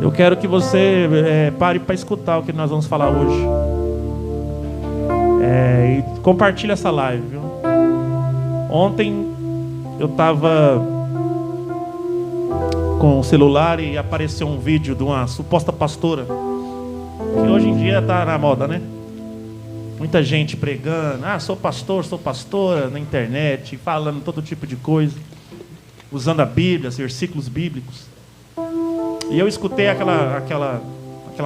Eu quero que você pare para escutar o que nós vamos falar hoje. E compartilhe essa live, viu? Ontem eu estava com o celular e apareceu um vídeo de uma suposta pastora, que hoje em dia está na moda, né? Muita gente pregando, sou pastor, sou pastora, na internet, falando todo tipo de coisa, usando a Bíblia, versículos bíblicos. E eu escutei aquela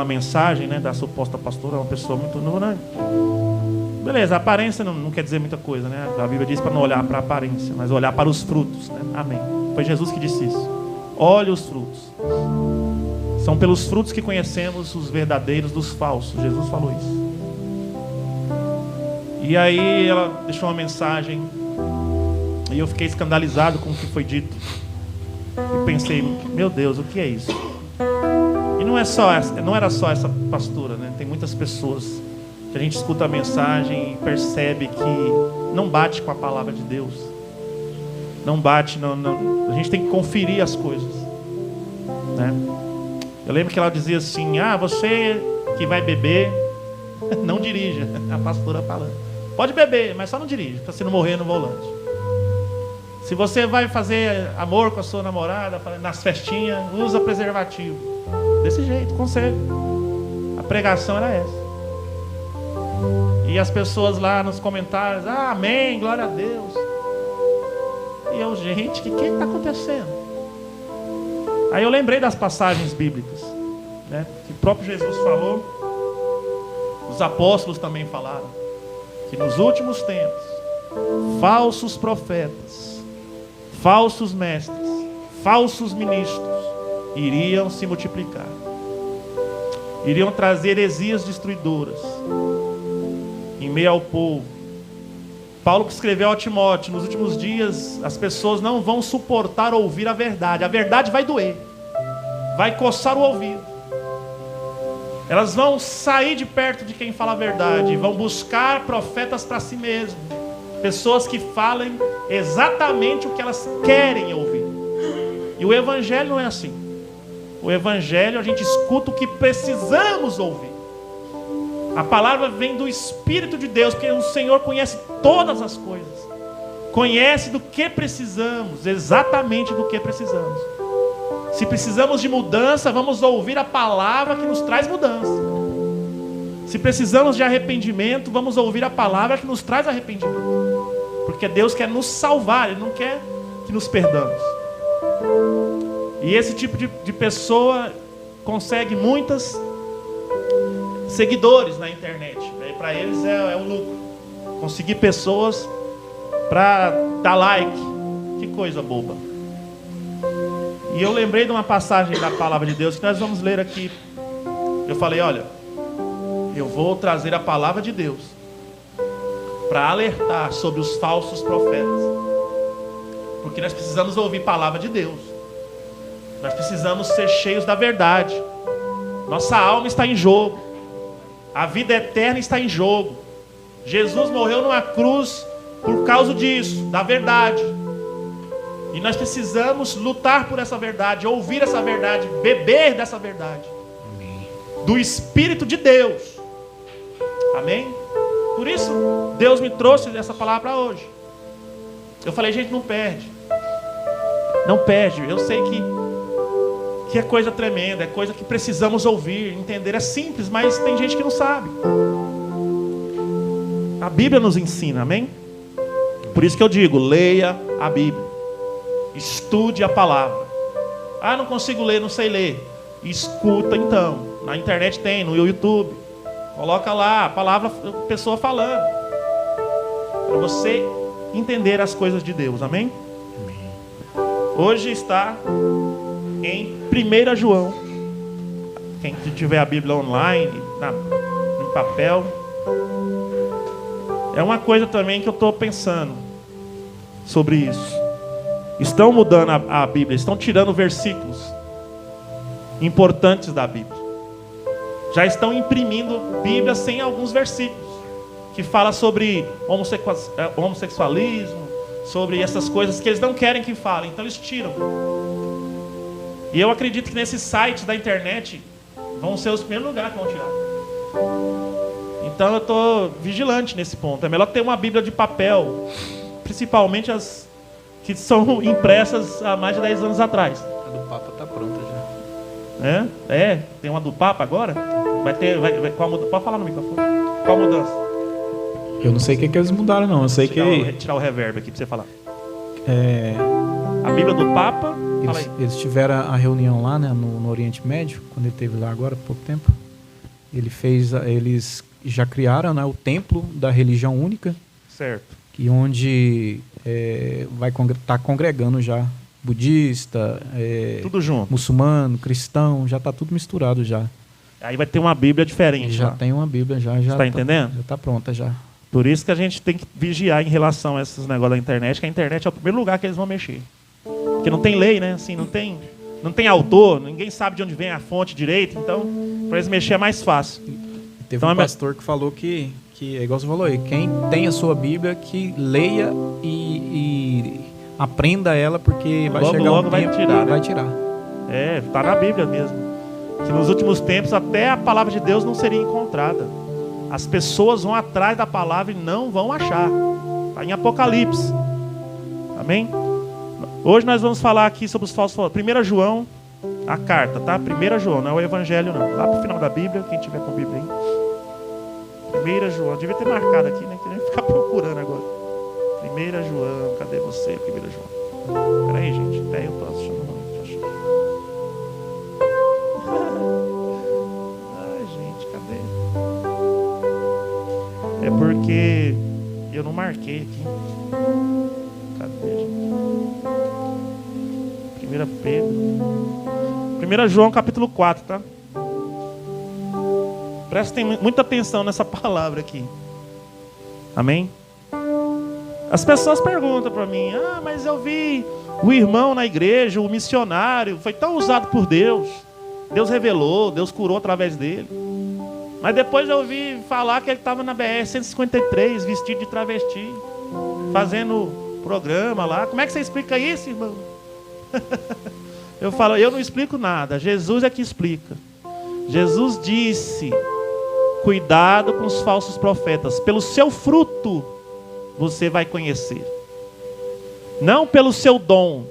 mensagem, né, da suposta pastora, uma pessoa muito nova. Beleza, a aparência não quer dizer muita coisa, né? A Bíblia diz para não olhar para a aparência, mas olhar para os frutos, né? Amém. Foi Jesus que disse isso. Olhe os frutos. São pelos frutos que conhecemos os verdadeiros dos falsos. Jesus falou isso. E aí ela deixou uma mensagem e eu fiquei escandalizado com o que foi dito. E pensei, meu Deus, o que é isso? E não era só essa pastora, né? Tem muitas pessoas que a gente escuta a mensagem e percebe que não bate com a palavra de Deus. Não bate, a gente tem que conferir as coisas, né? Eu lembro que ela dizia assim, você que vai beber, não dirija. A pastora falando, pode beber, mas só não dirija, para você não morrer no volante. Se você vai fazer amor com a sua namorada, nas festinhas, usa preservativo. Desse jeito, consegue. A pregação era essa. E as pessoas lá nos comentários, amém, glória a Deus. E eu, gente, o que está acontecendo? Aí eu lembrei das passagens bíblicas, né, que o próprio Jesus falou, os apóstolos também falaram, que nos últimos tempos, falsos profetas, falsos mestres, falsos ministros iriam se multiplicar, iriam trazer heresias destruidoras em meio ao povo. Paulo que escreveu a Timóteo, nos últimos dias as pessoas não vão suportar ouvir a verdade vai doer, vai coçar o ouvido, elas vão sair de perto de quem fala a verdade, vão buscar profetas para si mesmo, pessoas que falem exatamente o que elas querem ouvir. E o evangelho não é assim. O evangelho a gente escuta o que precisamos ouvir. A palavra vem do Espírito de Deus, porque o Senhor conhece todas as coisas, conhece do que precisamos, exatamente do que precisamos. Se precisamos de mudança, vamos ouvir a palavra que nos traz mudança. Se precisamos de arrependimento, vamos ouvir a palavra que nos traz arrependimento. Porque Deus quer nos salvar, Ele não quer que nos perdamos. E esse tipo de pessoa consegue muitos seguidores na internet. Para eles é um lucro. Conseguir pessoas para dar like. Que coisa boba. E eu lembrei de uma passagem da palavra de Deus que nós vamos ler aqui. Eu falei, olha, eu vou trazer a palavra de Deus para alertar sobre os falsos profetas. Porque nós precisamos ouvir a palavra de Deus. Nós precisamos ser cheios da verdade. Nossa alma está em jogo. A vida eterna está em jogo. Jesus morreu numa cruz por causa disso, da verdade. E nós precisamos lutar por essa verdade, ouvir essa verdade, beber dessa verdade. Amém. Do Espírito de Deus. Amém? Por isso, Deus me trouxe essa palavra para hoje. Eu falei, gente, não perde. Não perde. Eu sei que é coisa tremenda, é coisa que precisamos ouvir, entender. É simples, mas tem gente que não sabe. A Bíblia nos ensina, amém? Por isso que eu digo, leia a Bíblia. Estude a palavra. Não consigo ler, não sei ler. Escuta então. Na internet tem, no YouTube. Coloca lá a palavra, a pessoa falando. Para você entender as coisas de Deus, amém? Hoje está em 1 João. Quem tiver a Bíblia online, no papel. É uma coisa também que eu estou pensando sobre isso. Estão mudando a Bíblia, estão tirando versículos importantes da Bíblia. Já estão imprimindo Bíblia sem alguns versículos que fala sobre homossexualismo, sobre essas coisas que eles não querem que falem, então eles tiram. E eu acredito que nesses sites da internet vão ser os primeiros lugares que vão tirar. Então eu estou vigilante nesse ponto. É melhor ter uma Bíblia de papel, principalmente as que são impressas há mais de 10 anos atrás. A do Papa está pronta já. Tem uma do Papa agora? Vai ter, qual mudança? Pode falar no microfone. Qual mudança? Eu não sei o que eles mudaram, não. Eu sei que... Tirar o reverb aqui para você falar. A Bíblia do Papa... Eles tiveram a reunião lá, né, no Oriente Médio, quando ele esteve lá agora, há pouco tempo. Eles já criaram, né, o templo da religião única. Certo. Que onde vai estar congregando já budista, tudo junto. Muçulmano, cristão, já está tudo misturado já. Aí vai ter uma Bíblia diferente. Já tem uma Bíblia, já está entendendo? Já está pronta já. Por isso que a gente tem que vigiar em relação a esses negócios da internet, que a internet é o primeiro lugar que eles vão mexer. Porque não tem lei, né? Assim, não tem autor, ninguém sabe de onde vem a fonte direito, então para eles mexer é mais fácil. Teve um pastor que falou que é igual você falou aí, quem tem a sua Bíblia, que leia e aprenda ela, porque vai chegar logo um tempo vai tirar. Está na Bíblia mesmo. Que nos últimos tempos até a palavra de Deus não seria encontrada. As pessoas vão atrás da palavra e não vão achar. Está em Apocalipse. Amém? Hoje nós vamos falar aqui sobre os falsos. 1 João, a carta, tá? 1 João, não é o Evangelho não. Lá pro final da Bíblia, quem tiver com a Bíblia aí. 1 João, devia ter marcado aqui, né? Queria ficar procurando agora. 1 João, cadê você? 1 João. Peraí, gente, até eu tô achando ruim. Ai, gente, cadê? É porque eu não marquei aqui. Cadê, gente? 1 Pedro. 1 João capítulo 4, tá? Prestem muita atenção nessa palavra aqui. Amém? As pessoas perguntam para mim: mas eu vi o irmão na igreja, o missionário, foi tão usado por Deus. Deus revelou, Deus curou através dele. Mas depois eu ouvi falar que ele estava na BR-153, vestido de travesti, fazendo programa lá. Como é que você explica isso, irmão? Eu falo, eu não explico nada. Jesus é que explica. Jesus disse: cuidado com os falsos profetas. Pelo seu fruto você vai conhecer. Não pelo seu dom.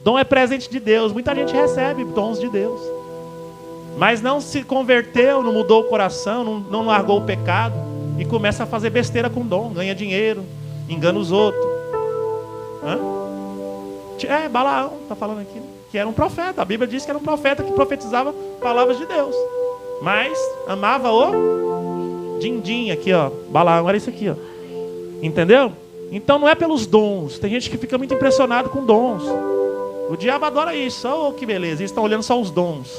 Dom é presente de Deus. Muita gente recebe dons de Deus, mas não se converteu, não mudou o coração, não largou o pecado e começa a fazer besteira com dom, ganha dinheiro, engana os outros. Balaão está falando aqui, que era um profeta. A Bíblia diz que era um profeta que profetizava palavras de Deus, mas amava o din-din aqui, ó. Balaão era isso aqui, ó. Entendeu? Então não é pelos dons. Tem gente que fica muito impressionado com dons. O diabo adora isso. Oh, que beleza. Eles estão olhando só os dons.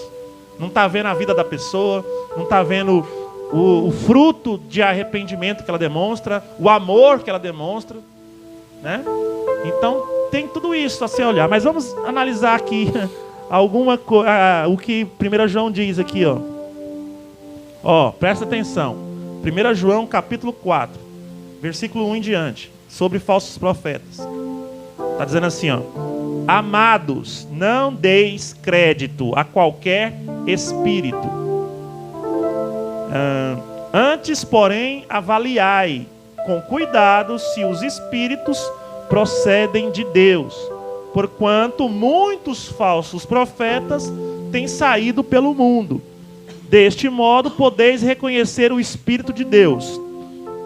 Não está vendo a vida da pessoa, não está vendo o fruto de arrependimento que ela demonstra, o amor que ela demonstra, né? Então tem tudo isso a se olhar. Mas vamos analisar aqui o que 1 João diz aqui, ó. Presta atenção. 1 João capítulo 4, versículo 1 em diante, sobre falsos profetas. Está dizendo assim, ó: amados, não deis crédito a qualquer espírito. Antes, porém, avaliai com cuidado se os espíritos procedem de Deus, porquanto muitos falsos profetas têm saído pelo mundo. Deste modo, podeis reconhecer o Espírito de Deus.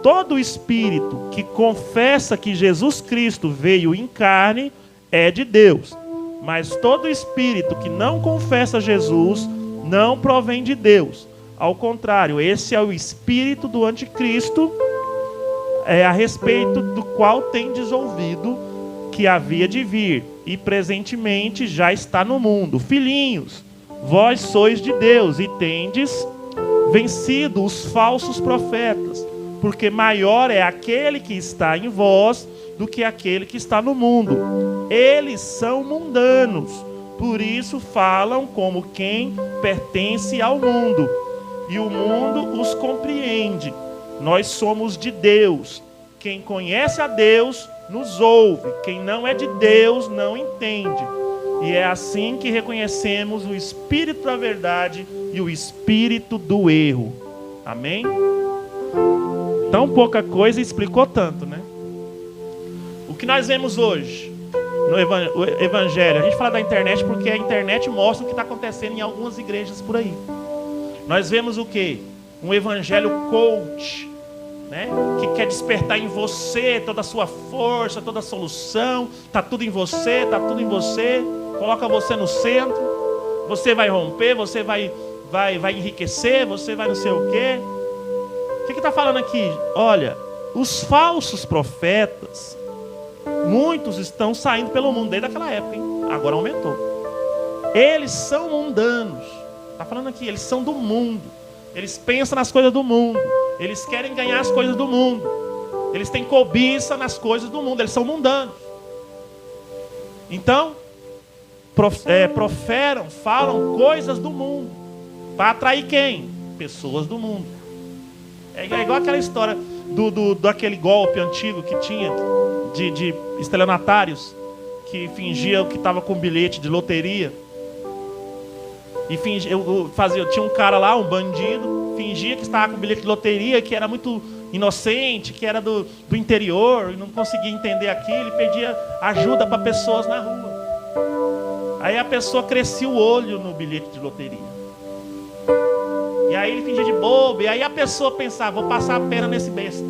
Todo espírito que confessa que Jesus Cristo veio em carne é de Deus. Mas todo espírito que não confessa Jesus não provém de Deus. Ao contrário, esse é o espírito do anticristo, a respeito do qual tendes ouvido que havia de vir, e presentemente já está no mundo. Filhinhos, vós sois de Deus e tendes vencido os falsos profetas, porque maior é aquele que está em vós do que aquele que está no mundo. Eles são mundanos, por isso falam como quem pertence ao mundo, e o mundo os compreende. Nós somos de Deus. Quem conhece a Deus nos ouve. Quem não é de Deus não entende. E é assim que reconhecemos o espírito da verdade e o espírito do erro. Amém? Tão pouca coisa explicou tanto, né? O que nós vemos hoje no Evangelho, a gente fala da internet porque a internet mostra o que está acontecendo em algumas igrejas por aí. Nós vemos o quê? Um evangelho coach, né? Que quer despertar em você toda a sua força, toda a solução. Está tudo em você, está tudo em você. Coloca você no centro. Você vai romper, você vai enriquecer, você vai não sei o quê. O que está falando aqui? Olha, os falsos profetas, muitos estão saindo pelo mundo desde aquela época, hein? Agora aumentou. Eles são mundanos. Está falando aqui, eles são do mundo. Eles pensam nas coisas do mundo. Eles querem ganhar as coisas do mundo. Eles têm cobiça nas coisas do mundo. Eles são mundanos. Então, falam coisas do mundo. Para atrair quem? Pessoas do mundo. É igual aquela história daquele golpe antigo que tinha de estelionatários que fingiam que estava com bilhete de loteria. E tinha um cara lá, um bandido, fingia que estava com bilhete de loteria, que era muito inocente, que era do interior, e não conseguia entender aquilo, e pedia ajuda para pessoas na rua. Aí a pessoa crescia o olho no bilhete de loteria. E aí ele fingia de bobo, e aí a pessoa pensava, vou passar a perna nesse besta.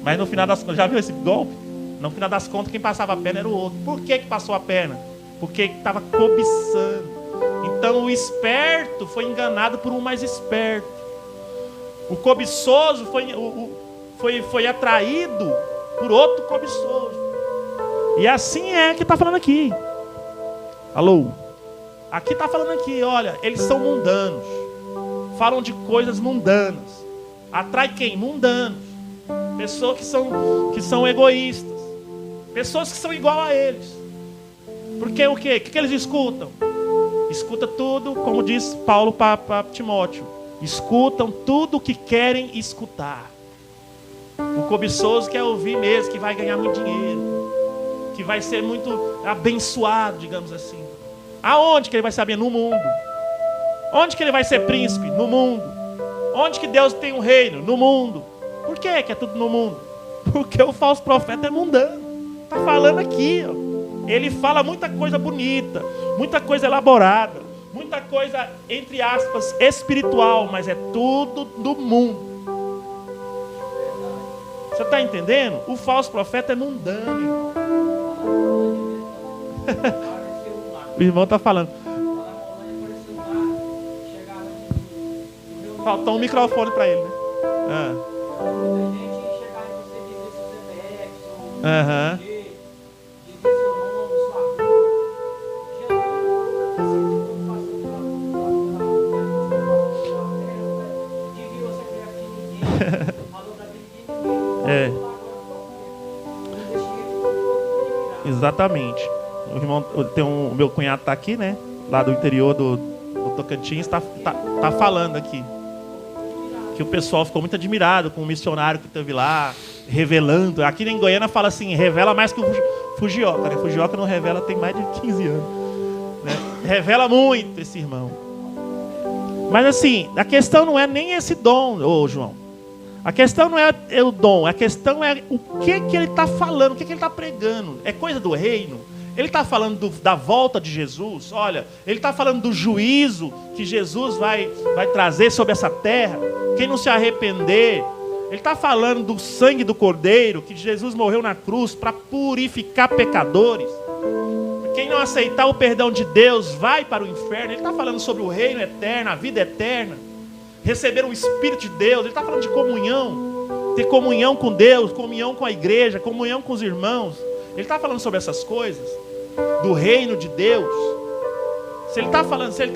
Mas no final das contas, já viu esse golpe? No final das contas, quem passava a perna era o outro. Por que passou a perna? Porque estava cobiçando. Então o esperto foi enganado por um mais esperto. O cobiçoso foi atraído por outro cobiçoso. E assim é que está falando aqui. Alô? Aqui está falando aqui, olha, eles são mundanos. Falam de coisas mundanas. Atrai quem? Mundanos. Pessoas que são egoístas. Pessoas que são igual a eles. Porque o quê? O que eles escutam? Escuta tudo, como diz Paulo para Timóteo. Escutam tudo o que querem escutar. O cobiçoso quer ouvir mesmo, que vai ganhar muito dinheiro, que vai ser muito abençoado, digamos assim. Aonde que ele vai saber? No mundo. Onde que ele vai ser príncipe? No mundo. Onde que Deus tem um reino? No mundo. Por que é tudo no mundo? Porque o falso profeta é mundano. Está falando aqui, ó. Ele fala muita coisa bonita, muita coisa elaborada, muita coisa, entre aspas, espiritual, mas é tudo do mundo. Você está entendendo? O falso profeta é mundano. O irmão está falando. Faltou um microfone para ele, né? Aham. Exatamente. O irmão, o meu cunhado está aqui, né? Lá do interior do Tocantins, está falando aqui que o pessoal ficou muito admirado com o missionário que esteve lá, revelando. Aqui em Goiânia fala assim, revela mais que o Fujioka, né? Fujioka não revela, tem mais de 15 anos, né? Revela muito esse irmão. Mas assim, a questão não é nem esse dom, ô João. A questão não é o dom, a questão é o que ele está falando, o que ele está pregando. É coisa do reino? Ele está falando da volta de Jesus? Olha, ele está falando do juízo que Jesus vai trazer sobre essa terra. Quem não se arrepender. Ele está falando do sangue do Cordeiro, que Jesus morreu na cruz para purificar pecadores. Quem não aceitar o perdão de Deus vai para o inferno. Ele está falando sobre o reino eterno, a vida eterna. Receber o Espírito de Deus. Ele está falando de comunhão. Ter comunhão com Deus, comunhão com a igreja, comunhão com os irmãos. Ele está falando sobre essas coisas. Do reino de Deus. Se ele está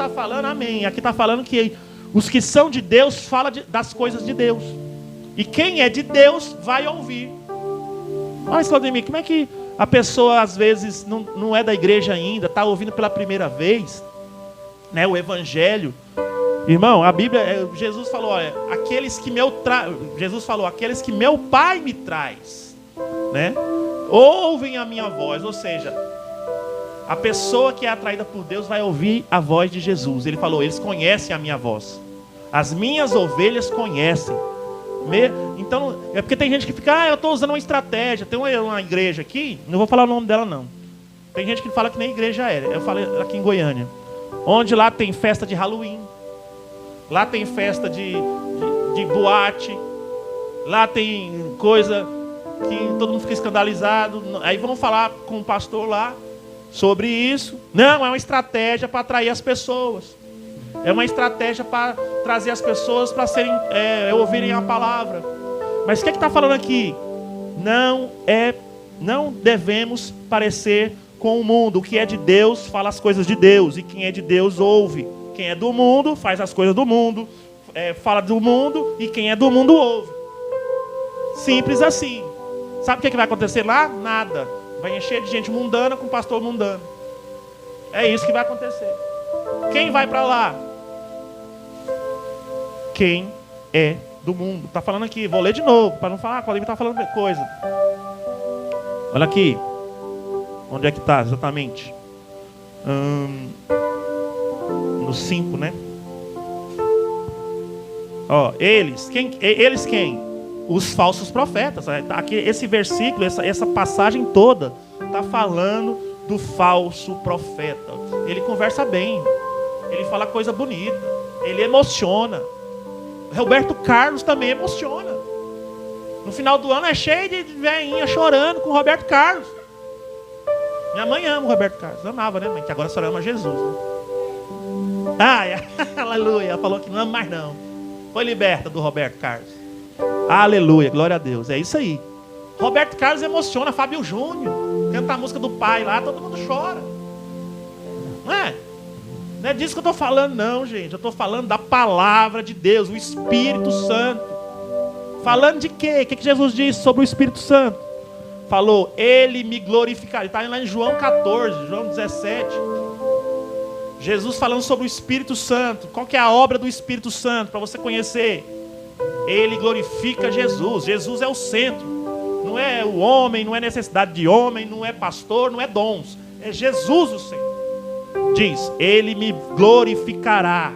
falando, amém. Aqui está falando que os que são de Deus falam das coisas de Deus. E quem é de Deus vai ouvir. Mas, Claudemir, como é que a pessoa às vezes não é da igreja ainda, está ouvindo pela primeira vez, né, o evangelho? Irmão, a Bíblia, Jesus falou, olha, aqueles que meu Pai me traz, né, ouvem a minha voz. Ou seja, A pessoa que é atraída por Deus vai ouvir a voz de Jesus. Ele falou, eles conhecem a minha voz. As minhas ovelhas conhecem. Então, é porque tem gente que fica, eu estou usando uma estratégia. Tem uma igreja aqui, não vou falar o nome dela não. Tem gente que fala que nem igreja era. Eu falei aqui em Goiânia. Onde lá tem festa de Halloween. Lá tem festa de boate. Lá tem coisa que todo mundo fica escandalizado. Aí vão falar com o pastor lá sobre isso. Não, é uma estratégia para atrair as pessoas. É uma estratégia para trazer as pessoas para ouvirem a palavra. Mas o que está falando aqui? Não devemos parecer com o mundo. O que é de Deus fala as coisas de Deus. E quem é de Deus ouve. Quem é do mundo faz as coisas do mundo. Fala do mundo. E quem é do mundo ouve. Simples assim. Sabe o que vai acontecer lá? Nada. Vai encher de gente mundana com pastor mundano. É isso que vai acontecer. Quem vai para lá? Quem é do mundo. Está falando aqui, vou ler de novo, para não falar, Claudinho está falando coisa. Olha aqui. Onde é que está exatamente? No 5, né? Ó, eles quem? Os falsos profetas. Aqui, esse versículo, essa passagem toda, está falando do falso profeta. Ele conversa bem. Ele fala coisa bonita. Ele emociona. Roberto Carlos também emociona. No final do ano é cheio de velhinha chorando com o Roberto Carlos. Minha mãe ama o Roberto Carlos. Amava, né, mãe? Que agora a senhora ama Jesus. Né? Aleluia. Ela falou que não ama mais não. Foi liberta do Roberto Carlos. Aleluia, glória a Deus. É isso aí. Roberto Carlos emociona. Fábio Júnior canta a música do pai lá, todo mundo chora. Não é? Não é disso que eu estou falando não, gente. Eu estou falando da palavra de Deus, o Espírito Santo. Falando de quê? O que Jesus disse sobre o Espírito Santo? Falou, ele me glorificará. Está lá em João 14, João 17. Jesus falando sobre o Espírito Santo. Qual que é a obra do Espírito Santo? Para você conhecer. Ele glorifica Jesus. Jesus é o centro. Não é o homem, não é necessidade de homem, não é pastor, não é dons. É Jesus o centro. Diz, ele me glorificará.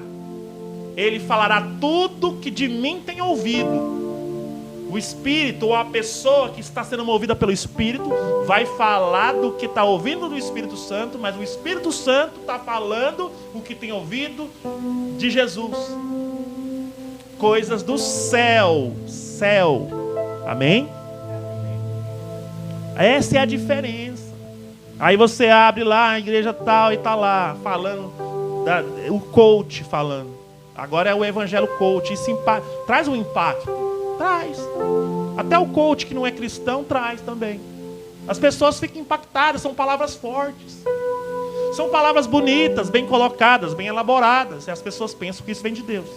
Ele falará tudo que de mim tem ouvido. O Espírito, ou a pessoa que está sendo movida pelo Espírito, vai falar do que está ouvindo do Espírito Santo, mas o Espírito Santo está falando o que tem ouvido de Jesus. Coisas do céu. Céu. Amém? Essa é a diferença. Aí você abre lá a igreja tal e está lá falando, o coach falando. Agora é o evangelho coach. Isso traz um impacto. Traz. Até o coach que não é cristão traz também. As pessoas ficam impactadas, são palavras fortes. São palavras bonitas, bem colocadas, bem elaboradas. E as pessoas pensam que isso vem de Deus.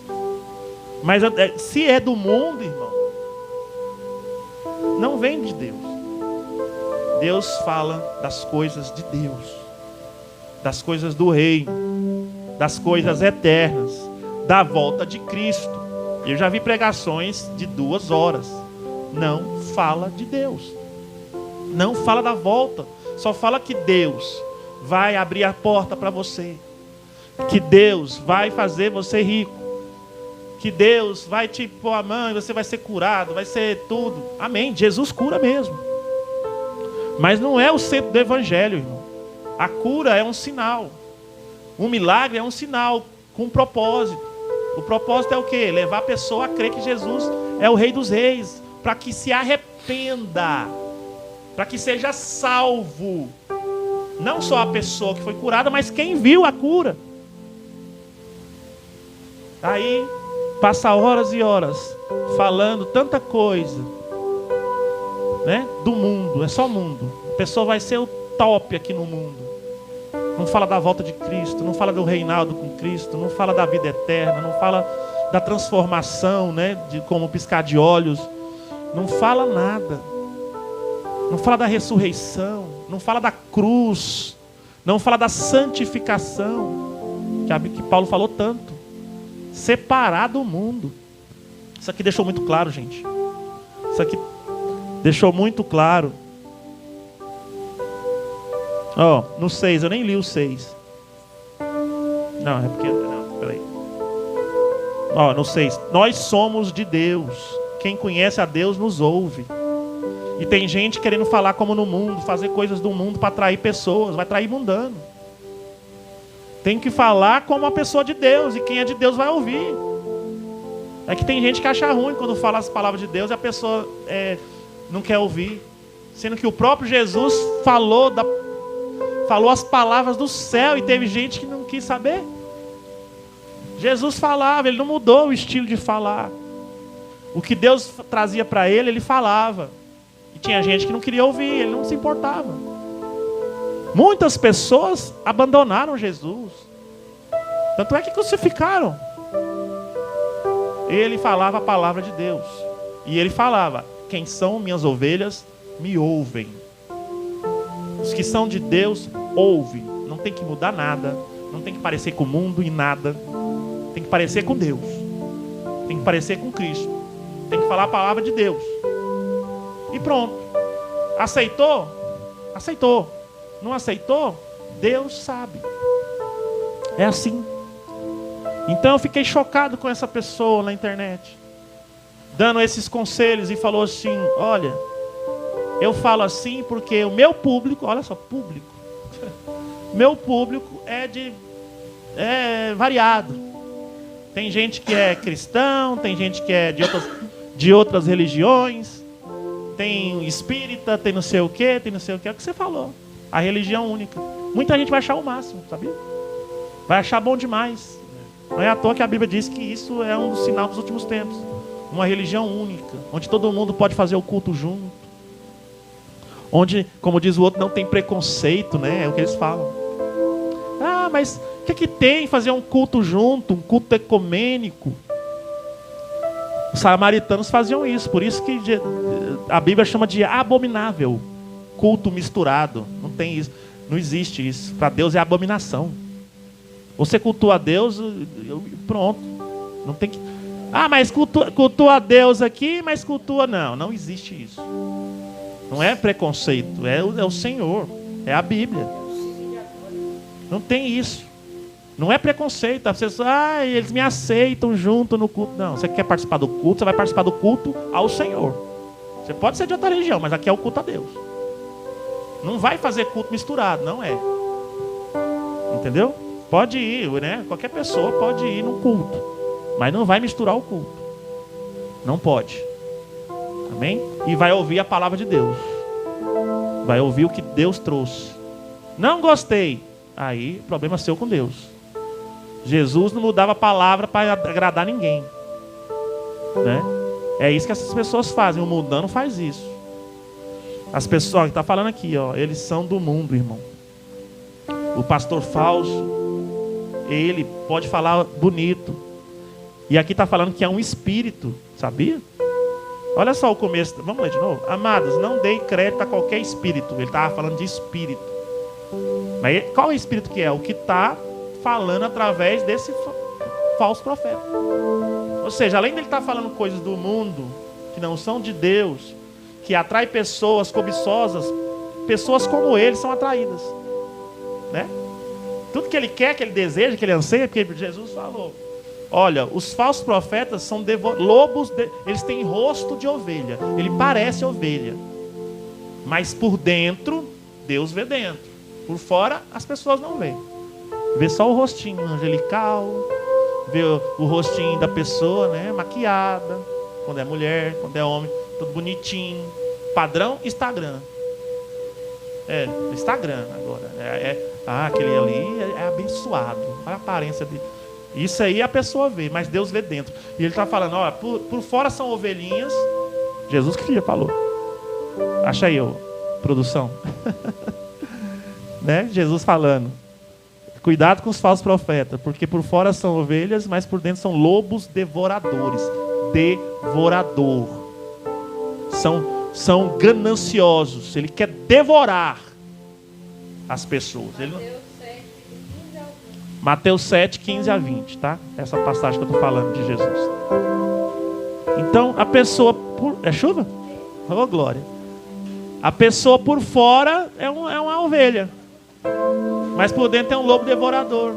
Mas se é do mundo, irmão, não vem de Deus. Deus fala das coisas de Deus, das coisas do reino, das coisas eternas, da volta de Cristo. Eu já vi pregações de 2 horas. Não fala de Deus. Não fala da volta. Só fala que Deus vai abrir a porta para você. Que Deus vai fazer você rico. Que Deus vai te pôr a mão e você vai ser curado. Vai ser tudo. Amém. Jesus cura mesmo. Mas não é o centro do evangelho, irmão. A cura é um sinal. Um milagre é um sinal com um propósito. O propósito é o quê? Levar a pessoa a crer que Jesus é o Rei dos Reis. Para que se arrependa. Para que seja salvo. Não só a pessoa que foi curada, mas quem viu a cura. Aí passa horas e horas falando tanta coisa, né? Do mundo, é só mundo. A pessoa vai ser o top aqui no mundo. Não fala da volta de Cristo, não fala do reinado com Cristo, não fala da vida eterna, não fala da transformação, né? De como piscar de olhos. Não fala nada. Não fala da ressurreição, não fala da cruz, não fala da santificação, que Paulo falou tanto. Separar do mundo. Isso aqui deixou muito claro, gente. Isso aqui deixou muito claro. No 6, eu nem li o 6. Não, é porque... Não, peraí. No 6. Nós somos de Deus. Quem conhece a Deus nos ouve. E tem gente querendo falar como no mundo, fazer coisas do mundo para atrair pessoas. Vai atrair mundano. Tem que falar como uma pessoa de Deus. E quem é de Deus vai ouvir. É que tem gente que acha ruim quando fala as palavras de Deus e a pessoa não quer ouvir. Sendo que o próprio Jesus falou as palavras do céu e teve gente que não quis saber. Jesus falava, ele não mudou o estilo de falar. O que Deus trazia para ele, ele falava. E tinha gente que não queria ouvir, ele não se importava. Muitas pessoas abandonaram Jesus. Tanto é que crucificaram. Ele falava a palavra de Deus. E ele falava: quem são minhas ovelhas, me ouvem. Os que são de Deus, ouvem. Não tem que mudar nada. Não tem que parecer com o mundo em nada. Tem que parecer com Deus. Tem que parecer com Cristo. Tem que falar a palavra de Deus. E pronto. Aceitou? Aceitou. Não aceitou? Deus sabe. É assim. Então eu fiquei chocado com essa pessoa na internet, dando esses conselhos, e falou assim: olha, eu falo assim porque o meu público, olha só, público, meu público é variado. Tem gente que é cristão, tem gente que é de outras religiões, tem espírita, tem não sei o que, é o que você falou. A religião única. Muita gente vai achar o máximo, sabia? Vai achar bom demais. Não é à toa que a Bíblia diz que isso é um sinal dos últimos tempos. Uma religião única, onde todo mundo pode fazer o culto junto. Onde, como diz o outro, não tem preconceito, né? É o que eles falam. Ah, mas o que tem fazer um culto junto, um culto ecumênico? Os samaritanos faziam isso, por isso que a Bíblia chama de abominável. Culto misturado. Não tem isso, não existe isso. Para Deus é abominação. Você cultua a Deus, pronto. Não tem que... Ah, mas cultua a Deus aqui, mas cultua... Não existe isso. Não é preconceito, é o Senhor, é a Bíblia. Não tem isso. Não é preconceito. As pessoas, eles me aceitam junto no culto. Não, você quer participar do culto, você vai participar do culto ao Senhor. Você pode ser de outra religião, mas aqui é o culto a Deus. Não vai fazer culto misturado, não é. Entendeu? Pode ir, né? Qualquer pessoa pode ir num culto, mas não vai misturar o culto. Não pode. Amém? E vai ouvir a palavra de Deus. Vai ouvir o que Deus trouxe. Não gostei. Aí, problema seu com Deus. Jesus não mudava a palavra para agradar ninguém, né? É isso que essas pessoas fazem. O mundano faz isso. As pessoas que está falando aqui, eles são do mundo, irmão. O pastor falso, ele pode falar bonito. E aqui está falando que é um espírito, sabia? Olha só o começo. Vamos ler de novo? Amados, não dei crédito a qualquer espírito. Ele estava falando de espírito. Mas qual é o espírito que é? O que está falando através desse falso profeta. Ou seja, além dele estar falando coisas do mundo que não são de Deus, que atrai pessoas cobiçosas, pessoas como ele são atraídas, né? Tudo que ele quer, que ele deseja, que ele anseia, porque Jesus falou: olha, os falsos profetas são lobos, eles têm rosto de ovelha, ele parece ovelha, mas por dentro, Deus vê dentro. Por fora, as pessoas não veem. Vê só o rostinho angelical, vê o rostinho da pessoa, né, maquiada, quando é mulher, quando é homem, tudo bonitinho. Padrão Instagram. Instagram agora. Aquele ali é abençoado. Olha a aparência dele. Isso aí a pessoa vê, mas Deus vê dentro. E ele está falando, olha, por fora são ovelhinhas. Jesus que já falou. Acha aí, produção. Né? Jesus falando. Cuidado com os falsos profetas, porque por fora são ovelhas, mas por dentro são lobos devoradores. Devorador. São gananciosos. Ele quer devorar as pessoas. Mateus 7, 15 a 20, tá? Essa passagem que eu estou falando de Jesus. Então, a pessoa... É chuva? Oh, glória. A pessoa por fora é uma ovelha. Mas por dentro é um lobo devorador.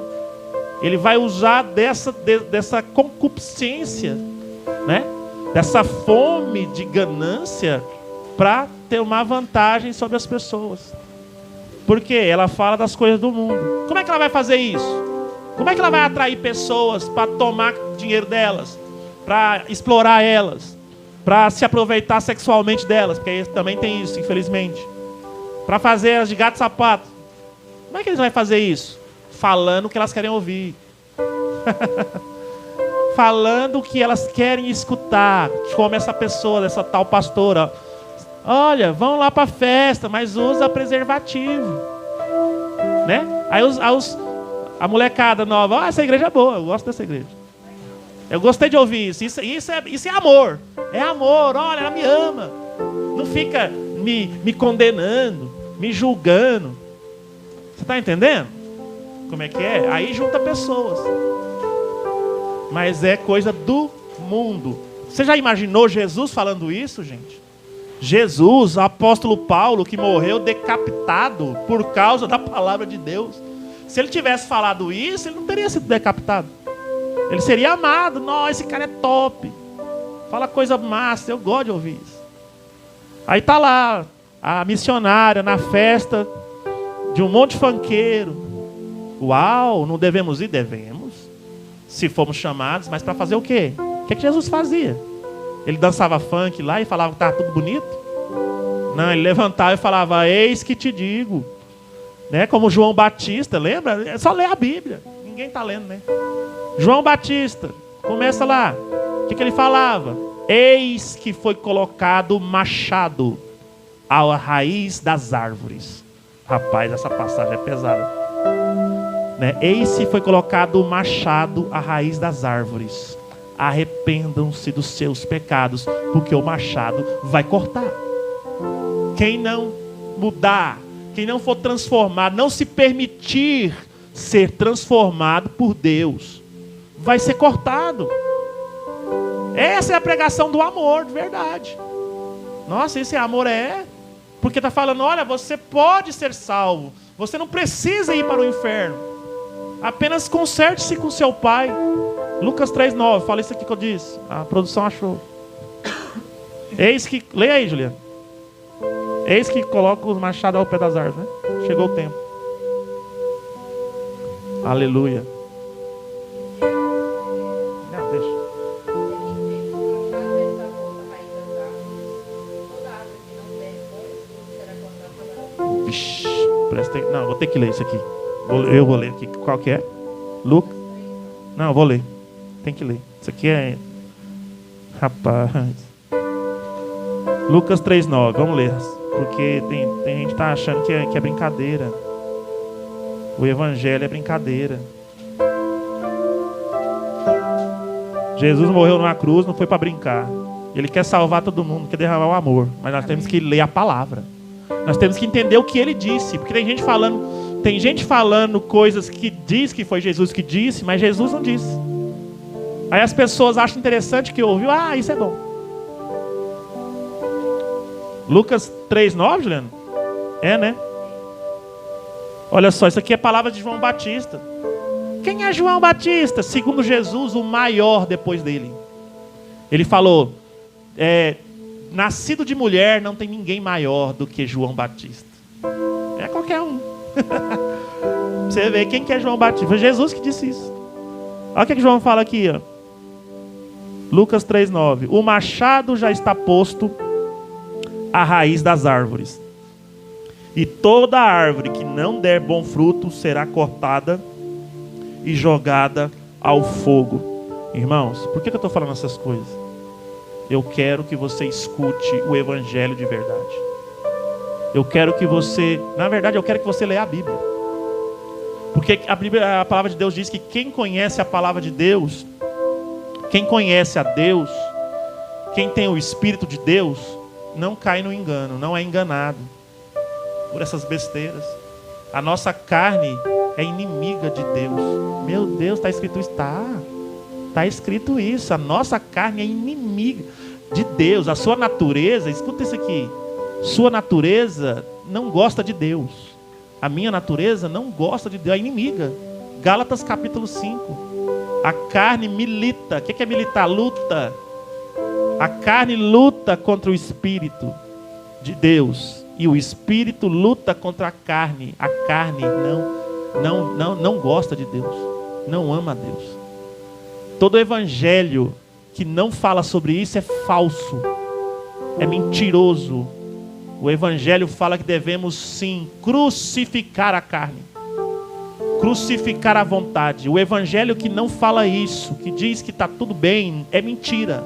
Ele vai usar dessa concupiscência, né? Dessa fome de ganância para ter uma vantagem sobre as pessoas. Porque ela fala das coisas do mundo. Como é que ela vai fazer isso? Como é que ela vai atrair pessoas para tomar dinheiro delas? Para explorar elas? Para se aproveitar sexualmente delas? Porque também tem isso, infelizmente. Para fazer elas de gato e sapato. Como é que eles vão fazer isso? Falando o que elas querem ouvir. Falando o que elas querem escutar. Como essa pessoa, essa tal pastora. Olha, vão lá para a festa, mas usa preservativo. Né? Aí a molecada nova, essa igreja é boa, eu gosto dessa igreja. Eu gostei de ouvir isso. Isso é amor. É amor, olha, ela me ama. Não fica me condenando, me julgando. Você está entendendo? Como é que é? Aí junta pessoas. Mas é coisa do mundo. Você já imaginou Jesus falando isso, gente? Jesus, o apóstolo Paulo, que morreu decapitado por causa da palavra de Deus. Se ele tivesse falado isso, ele não teria sido decapitado. Ele seria amado. Nossa, esse cara é top. Fala coisa massa, eu gosto de ouvir isso. Aí tá lá, a missionária na festa de um monte de funkeiro. Uau, não devemos ir? Devemos. Se formos chamados, mas para fazer o quê? O que Jesus fazia? Ele dançava funk lá e falava que estava tudo bonito? Não, ele levantava e falava, eis que te digo. Né? Como João Batista, lembra? É só ler a Bíblia. Ninguém está lendo, né? João Batista, começa lá. O que ele falava? Eis que foi colocado machado à raiz das árvores. Rapaz, essa passagem é pesada. Né? Eis que foi colocado o machado à raiz das árvores. Arrependam-se dos seus pecados, porque o machado vai cortar. Quem não mudar, quem não for transformado, não se permitir ser transformado por Deus, vai ser cortado. Essa é a pregação do amor, de verdade. Nossa, esse amor porque está falando, olha, você pode ser salvo. Você não precisa ir para o inferno. Apenas conserte-se com seu pai. Lucas 3,9, fala isso aqui que eu disse. A produção achou. Eis que... Leia aí, Juliana. Eis que coloca os machados ao pé das árvores, né? Chegou o tempo. Aleluia. Não, deixa. Vixe, presta atenção. Não, vou ter que ler isso aqui. Eu vou ler aqui. Qual que é? Lucas? Não, eu vou ler. Tem que ler. Isso aqui é... Rapaz. Lucas 3,9. Vamos ler. Porque tem gente que está achando que é brincadeira. O evangelho é brincadeira. Jesus morreu numa cruz, não foi para brincar. Ele quer salvar todo mundo, quer derramar o amor. Mas nós temos que ler a palavra. Nós temos que entender o que ele disse. Porque tem gente falando coisas que diz que foi Jesus que disse, mas Jesus não disse. Aí as pessoas acham interessante que ouviu. Ah, isso é bom. Lucas 3,9, Juliano? É, né? Olha só, isso aqui é palavra de João Batista. Quem é João Batista? Segundo Jesus, o maior depois dele. Ele falou, nascido de mulher, não tem ninguém maior do que João Batista. É qualquer um. Você vê quem que é João Batista. Foi Jesus que disse isso. Olha o que João fala aqui, ó. Lucas 3,9. O machado já está posto à raiz das árvores. E toda árvore que não der bom fruto será cortada e jogada ao fogo. Irmãos, por que eu estou falando essas coisas? Eu quero que você escute o evangelho de verdade. Eu quero que você... Na verdade, eu quero que você leia a Bíblia. Porque a palavra de Deus diz que quem conhece a palavra de Deus, quem conhece a Deus, quem tem o Espírito de Deus, não cai no engano, não é enganado por essas besteiras. A nossa carne é inimiga de Deus. Meu Deus, está escrito isso? Está escrito isso. A nossa carne é inimiga de Deus. A sua natureza, escuta isso aqui. Sua natureza não gosta de Deus. A minha natureza não gosta de Deus, é inimiga. Gálatas capítulo 5. A carne milita. O que é militar? Luta. A carne luta contra o Espírito de Deus. E o Espírito luta contra a carne. A carne não gosta de Deus. Não ama a Deus. Todo evangelho que não fala sobre isso é falso. É mentiroso. O evangelho fala que devemos sim crucificar a carne. Crucificar a vontade. O evangelho que não fala isso, que diz que está tudo bem, é mentira.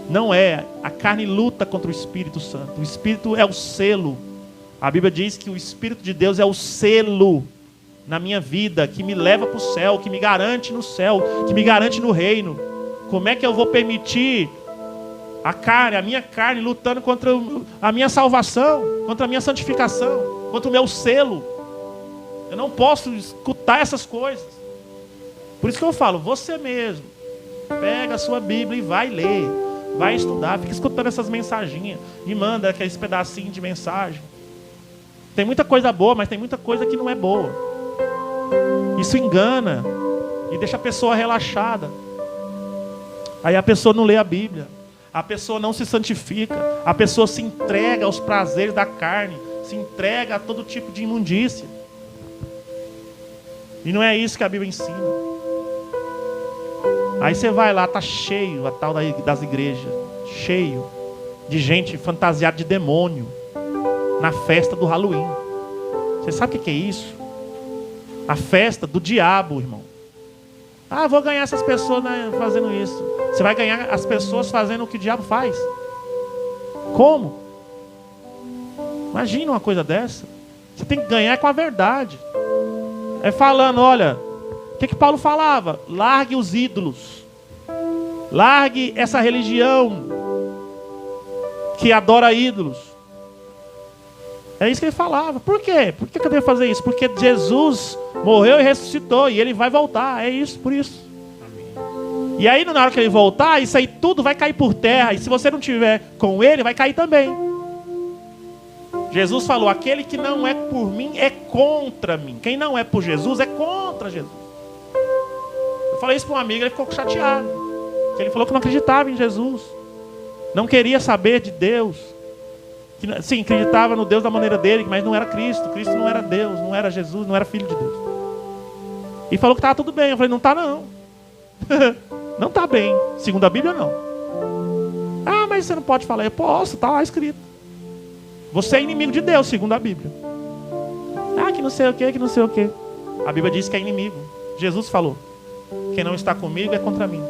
Não é. A carne luta contra o Espírito Santo. O Espírito é o selo. A Bíblia diz que o Espírito de Deus é o selo na minha vida, que me leva para o céu, que me garante no céu, que me garante no reino. Como é que eu vou permitir a minha carne lutando contra a minha salvação, contra a minha santificação, contra o meu selo? Eu não posso escutar essas coisas. Por isso que eu falo, você mesmo, pega a sua Bíblia e vai ler, vai estudar, fica escutando essas mensaginhas e manda aqueles pedacinhos de mensagem. Tem muita coisa boa, mas tem muita coisa que não é boa. Isso engana e deixa a pessoa relaxada. Aí a pessoa não lê a Bíblia, a pessoa não se santifica, a pessoa se entrega aos prazeres da carne, se entrega a todo tipo de imundícia. E não é isso que a Bíblia ensina. Aí você vai lá, tá cheio a tal das igrejas, cheio de gente fantasiada de demônio na festa do Halloween. Você sabe o que é isso? A festa do diabo, irmão. Ah, vou ganhar essas pessoas fazendo isso. Você vai ganhar as pessoas fazendo o que o diabo faz. Como? Imagina uma coisa dessa. Você tem que ganhar com a verdade. É falando, olha, o que Paulo falava? Largue os ídolos. Largue essa religião que adora ídolos. É isso que ele falava. Por quê? Por que eu devo fazer isso? Porque Jesus morreu e ressuscitou e ele vai voltar. É isso, por isso. Amém. E aí, na hora que ele voltar, isso aí tudo vai cair por terra. E se você não tiver com ele, vai cair também. Jesus falou, aquele que não é por mim é contra mim. Quem não é por Jesus é contra Jesus. Eu falei isso para um amigo, ele ficou chateado. Ele falou que não acreditava em Jesus. Não queria saber de Deus. Sim, acreditava no Deus da maneira dele, mas não era Cristo. Cristo não era Deus, não era Jesus, não era Filho de Deus. E falou que estava tudo bem. Eu falei, não está não. Não está bem. Segundo a Bíblia, não. Ah, mas você não pode falar. Eu posso, está lá escrito. Você é inimigo de Deus, segundo a Bíblia. Ah, que não sei o que, que não sei o que. A Bíblia diz que é inimigo. Jesus falou, quem não está comigo é contra mim.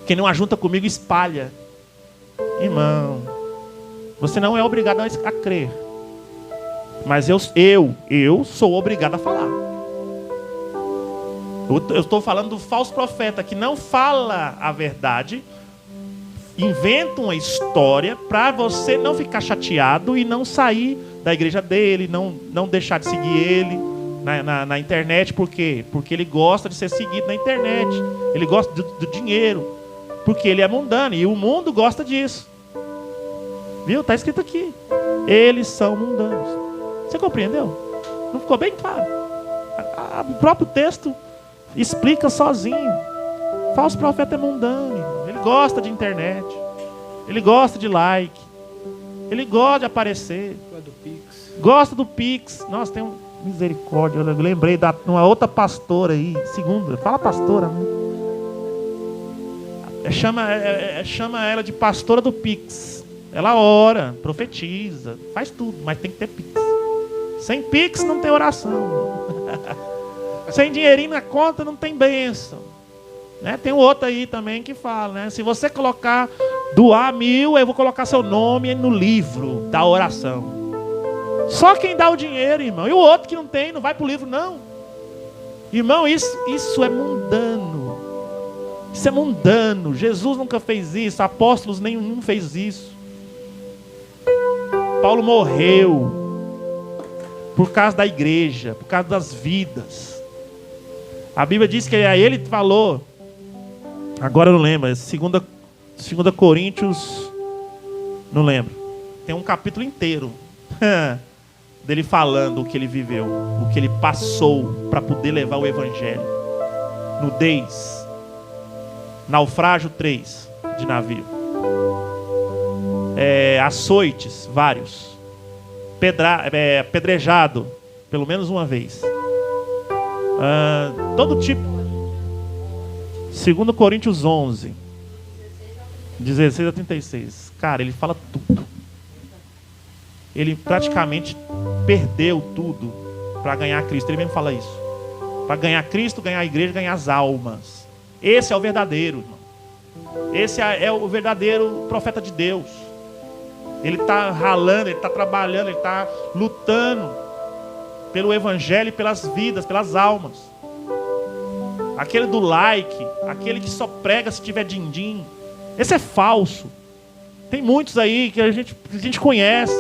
Quem não ajunta comigo espalha. Irmão, você não é obrigado a crer. Mas eu sou obrigado a falar. Eu estou falando do falso profeta que não fala a verdade, inventa uma história para você não ficar chateado e não sair da igreja dele, não deixar de seguir ele na internet. Por quê? Porque ele gosta de ser seguido na internet. Ele gosta do dinheiro. Porque ele é mundano e o mundo gosta disso. Viu? Está escrito aqui. Eles são mundanos. Você compreendeu? Não ficou bem claro? O próprio texto explica sozinho. Falso profeta é mundano, irmão. Ele gosta de internet. Ele gosta de like. Ele gosta de aparecer. Gosta do Pix. Nossa, tem misericórdia. Eu lembrei de uma outra pastora aí. Segunda. Fala pastora, né? Chama ela de pastora do Pix. Ela ora, profetiza, faz tudo, mas tem que ter Pix. Sem Pix não tem oração. Sem dinheirinho na conta não tem bênção. Né? Tem um outro aí também que fala, né? Se você doar 1.000, eu vou colocar seu nome no livro da oração. Só quem dá o dinheiro, irmão. E o outro que não tem, não vai para o livro, não. Irmão, isso é mundano. Isso é mundano. Jesus nunca fez isso. Apóstolos nenhum fez isso. Paulo morreu por causa da igreja, por causa das vidas. A Bíblia diz que ele falou, agora eu não lembro, 2 Coríntios, não lembro. Tem um capítulo inteiro. dele falando o que ele viveu, o que ele passou para poder levar o evangelho. Nudez, naufrágio 3 de navio, açoites vários, apedrejado pelo menos uma vez, todo tipo. 2 Coríntios 11 16 a 36. Cara, ele fala tudo. Ele praticamente perdeu tudo para ganhar Cristo. Ele mesmo fala isso. Para ganhar Cristo, ganhar a igreja, ganhar as almas. Esse é o verdadeiro, irmão. Esse é o verdadeiro profeta de Deus. Ele está ralando, ele está trabalhando, ele está lutando pelo evangelho e pelas vidas, pelas almas. Aquele do like, aquele que só prega se tiver din-din, esse é falso. Tem muitos aí que a gente conhece.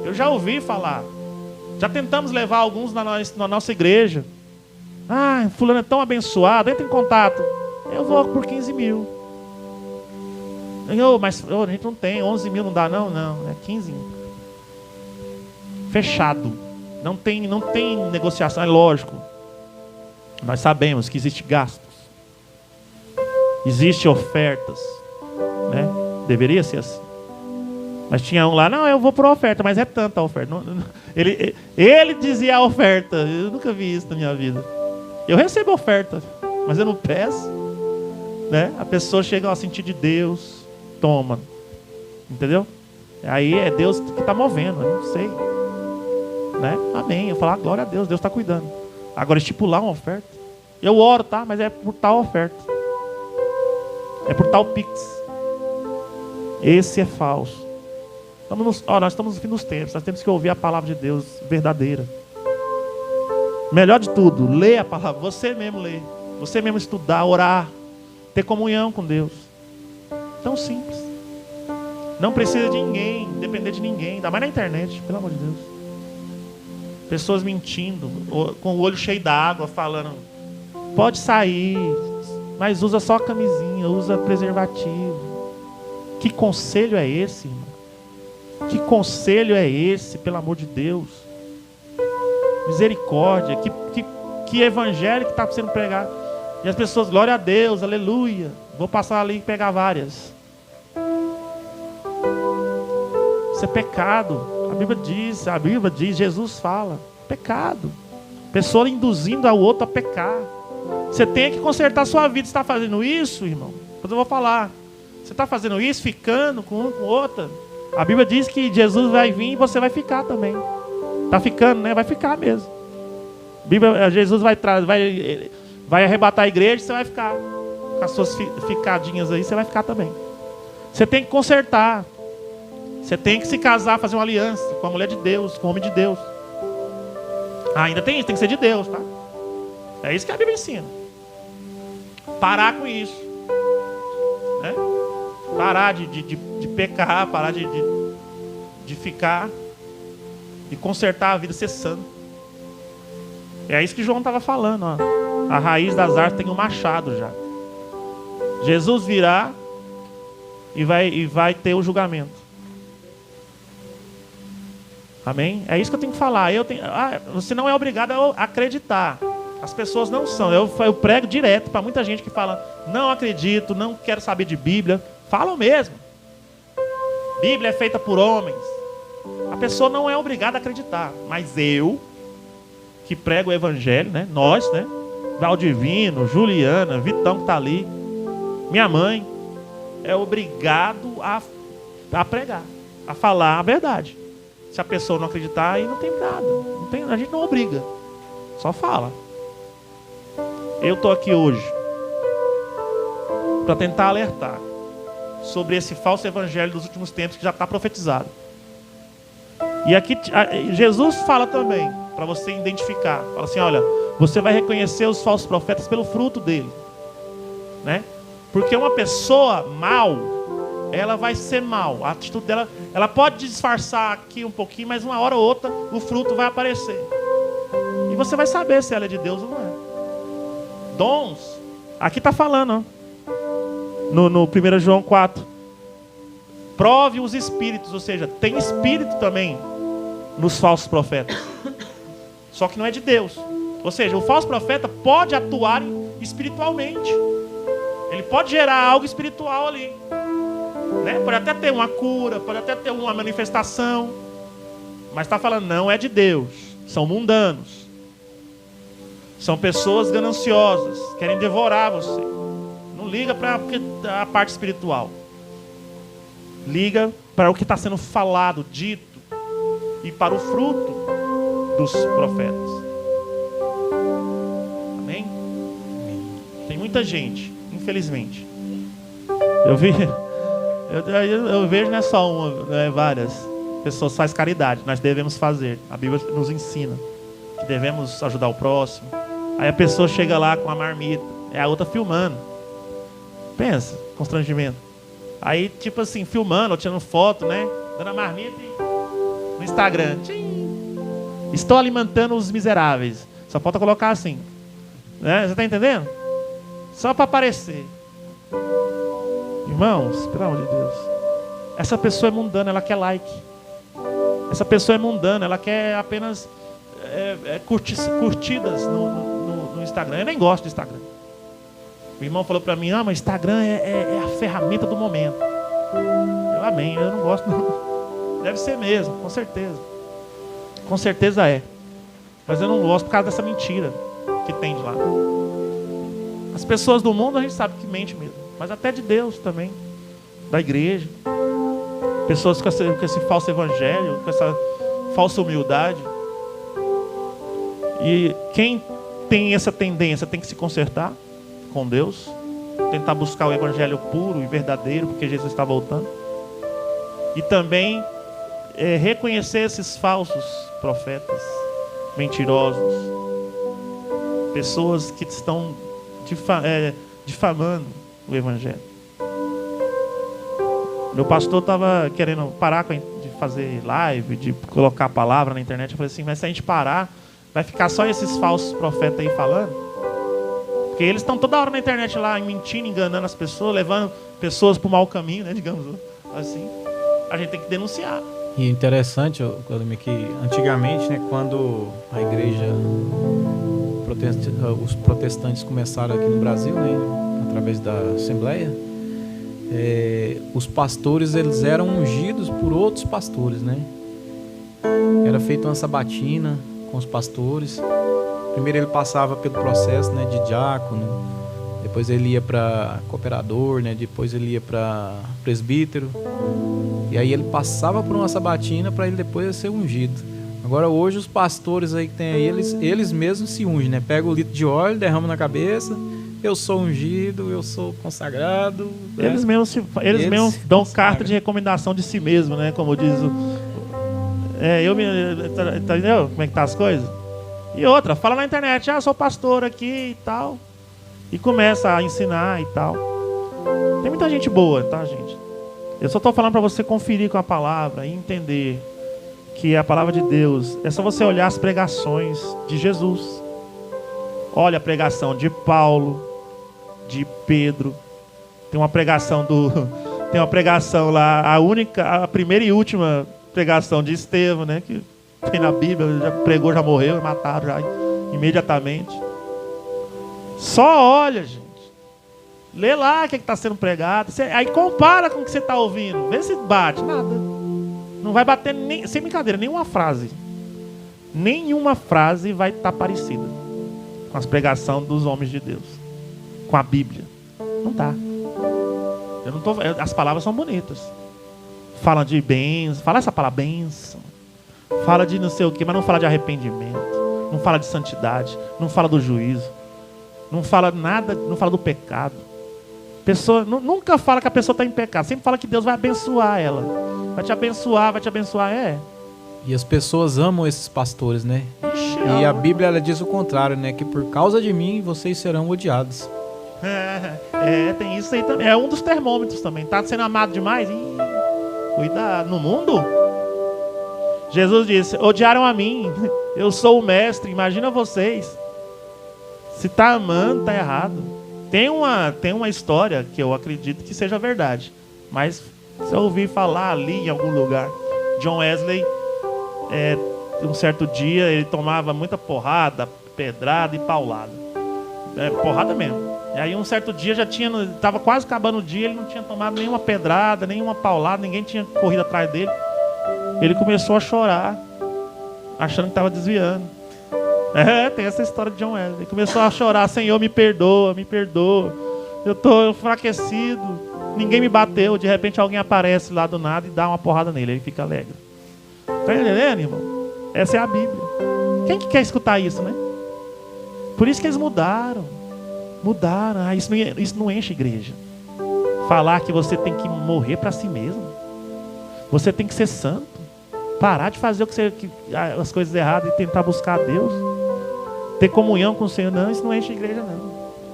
Eu já ouvi falar. Já tentamos levar alguns na nossa igreja. Fulano é tão abençoado, entra em contato. Eu vou por 15 mil. Mas a gente não tem, 11 mil não dá não, é 15 mil. Fechado. Não tem negociação, é lógico. Nós sabemos que existe gastos. Existem ofertas, né? Deveria ser assim. Mas tinha um lá, não, eu vou por oferta, mas é tanta a oferta. Ele dizia a oferta. Eu nunca vi isso na minha vida. Eu recebo oferta, mas eu não peço, né? A pessoa chega a sentir de Deus, toma, entendeu? Aí é Deus que está movendo, eu não sei, né? Amém. Eu falo, glória a Deus, Deus está cuidando. Agora estipular uma oferta, eu oro, tá? Mas é por tal oferta, é por tal pix. Esse é falso. Nós estamos no fim dos tempos. Nós temos que ouvir a palavra de Deus verdadeira. Melhor de tudo, lê a palavra. Você mesmo lê. Você mesmo estudar, orar, ter comunhão com Deus. Tão simples. Não precisa de ninguém, depender de ninguém. Ainda mais na internet, pelo amor de Deus. Pessoas mentindo, com o olho cheio d'água, falando, pode sair, mas usa só camisinha, usa preservativo. Que conselho é esse, irmão? Que conselho é esse, pelo amor de Deus? Misericórdia. Que evangelho que está sendo pregado. E as pessoas, glória a Deus, aleluia. Vou passar ali e pegar várias. Isso é pecado. A Bíblia diz, Jesus fala. Pecado. Pessoa induzindo ao outro a pecar. Você tem que consertar a sua vida. Você está fazendo isso, irmão? Depois eu vou falar. Você está fazendo isso, ficando com um, com outra. A Bíblia diz que Jesus vai vir e você vai ficar também. Está ficando, né? Vai ficar mesmo. Jesus vai arrebatar a igreja e você vai ficar. Com as suas ficadinhas aí, você vai ficar também. Você tem que consertar. Você tem que se casar, fazer uma aliança com a mulher de Deus, com o homem de Deus. Ainda tem isso, tem que ser de Deus, tá? É isso que a Bíblia ensina. Parar com isso, né? Parar de pecar, parar de ficar, de consertar a vida, ser santo. É isso que João estava falando, ó. A raiz das árvores tem um machado já. Jesus virá e vai ter o julgamento. Amém? É isso que eu tenho que falar. Você não é obrigado a acreditar. As pessoas não são. Eu prego direto para muita gente que fala, não acredito, não quero saber de Bíblia. Falam mesmo. Bíblia é feita por homens. A pessoa não é obrigada a acreditar. Mas eu, que prego o evangelho, né? Nós, né? Valdivino, Juliana, Vitão que está ali, minha mãe, é obrigado a pregar, a falar a verdade. Se a pessoa não acreditar, aí não tem nada. A gente não obriga. Só fala. Eu estou aqui hoje para tentar alertar sobre esse falso evangelho dos últimos tempos que já está profetizado. E aqui Jesus fala também, para você identificar. Fala assim, olha, você vai reconhecer os falsos profetas pelo fruto dele, né? Porque uma pessoa mal, ela vai ser mal. A atitude dela, ela pode disfarçar aqui um pouquinho, mas uma hora ou outra o fruto vai aparecer. E você vai saber se ela é de Deus ou não é. Dons, aqui está falando, ó, no 1 João 4. Prove os espíritos, ou seja, tem espírito também nos falsos profetas. Só que não é de Deus. Ou seja, o falso profeta pode atuar espiritualmente. Ele pode gerar algo espiritual ali. Né? Pode até ter uma cura, pode até ter uma manifestação. Mas está falando, não é de Deus. São mundanos. São pessoas gananciosas, querem devorar você. Não liga para a parte espiritual. Liga para o que está sendo falado, dito, e para o fruto dos profetas. Amém? Tem muita gente, infelizmente. Eu vejo não é só uma, é várias pessoas fazem caridade. Nós devemos fazer. A Bíblia nos ensina que devemos ajudar o próximo. Aí a pessoa chega lá com a marmita, é a outra filmando. Pensa, constrangimento. Aí, tipo assim, filmando, ou tirando foto, né? Dando a marmita e no Instagram. Tchim. Estou alimentando os miseráveis. Só falta colocar assim. Né? Você está entendendo? Só para aparecer. Irmãos, pelo amor de Deus. Essa pessoa é mundana, ela quer like. Essa pessoa é mundana, ela quer apenas curtidas no Instagram. Eu nem gosto do Instagram. O irmão falou para mim, mas o Instagram é a ferramenta do momento. Eu amém, eu não gosto não. Deve ser mesmo, com certeza. Com certeza é. Mas eu não gosto por causa dessa mentira que tem de lá. As pessoas do mundo a gente sabe que mente mesmo. Mas até de Deus também. Da igreja. Pessoas com esse falso evangelho, com essa falsa humildade. E quem tem essa tendência tem que se consertar com Deus, tentar buscar o evangelho puro e verdadeiro, porque Jesus está voltando. E também reconhecer esses falsos profetas, mentirosos, pessoas que estão difamando o evangelho. Meu pastor estava querendo parar de fazer live, de colocar a palavra na internet. Eu falei assim, mas se a gente parar, vai ficar só esses falsos profetas aí falando? Porque eles estão toda hora na internet lá, mentindo, enganando as pessoas, levando pessoas para o mau caminho, né, digamos assim. A gente tem que denunciar. E é interessante, Claudemir, que antigamente, né, quando a igreja, os protestantes começaram aqui no Brasil, né, através da Assembleia, os pastores eles eram ungidos por outros pastores, né? Era feita uma sabatina com os pastores. Primeiro ele passava pelo processo, né, de diácono, depois ele ia para cooperador, né, depois ele ia para presbítero, e aí ele passava por uma sabatina para ele depois ser ungido. Agora hoje os pastores aí que tem aí, eles mesmos se ungem, né? Pega o litro de óleo, derrama na cabeça, eu sou ungido, eu sou consagrado. Né? Eles mesmos dão carta de recomendação de si mesmo, né? Como diz o... entendeu como é que tá as coisas? E outra, fala na internet, sou pastor aqui e tal. E começa a ensinar e tal. Tem muita gente boa, tá, gente? Eu só estou falando para você conferir com a palavra e entender que a palavra de Deus, é só você olhar as pregações de Jesus. Olha a pregação de Paulo, de Pedro. Tem uma pregação lá, a primeira e última pregação de Estevão, né? Que tem na Bíblia, já pregou, já morreu, mataram já imediatamente. Só olha, gente. Lê lá o que está sendo pregado. Aí compara com o que você está ouvindo. Vê se bate. Nada. Não vai bater, sem brincadeira, nenhuma frase. Nenhuma frase vai estar parecida com as pregações dos homens de Deus. Com a Bíblia. Não tá. As palavras são bonitas. Fala de bênção. Fala essa palavra, bênção. Fala de não sei o que, mas não fala de arrependimento. Não fala de santidade. Não fala do juízo. Não fala nada, não fala do pecado. Pessoa, nunca fala que a pessoa está em pecado. Sempre fala que Deus vai abençoar ela. Vai te abençoar. E as pessoas amam esses pastores, né? E a Bíblia ela diz o contrário, né? Que por causa de mim vocês serão odiados. Tem isso aí também. É um dos termômetros também. Tá sendo amado demais? Cuidado. No mundo? Jesus disse, odiaram a mim. Eu sou o mestre. Imagina vocês. Se está amando, está errado. Tem uma história que eu acredito que seja verdade. Mas se eu ouvir falar ali em algum lugar, John Wesley um certo dia ele tomava muita porrada, pedrada e paulada. Porrada mesmo. E aí um certo dia estava quase acabando o dia, ele não tinha tomado nenhuma pedrada, nenhuma paulada, ninguém tinha corrido atrás dele. Ele começou a chorar, achando que estava desviando. Tem essa história de John Wesley. Ele começou a chorar: Senhor, me perdoa, me perdoa. Eu estou enfraquecido, ninguém me bateu. De repente alguém aparece lá do nada e dá uma porrada nele, ele fica alegre. Tá entendendo, irmão? Essa é a Bíblia. Quem que quer escutar isso, né? Por isso que eles mudaram. Isso não enche a igreja. Falar que você tem que morrer para si mesmo. Você tem que ser santo. Parar de fazer as coisas erradas e tentar buscar a Deus. Ter comunhão com o Senhor. Não, isso não enche a igreja, não.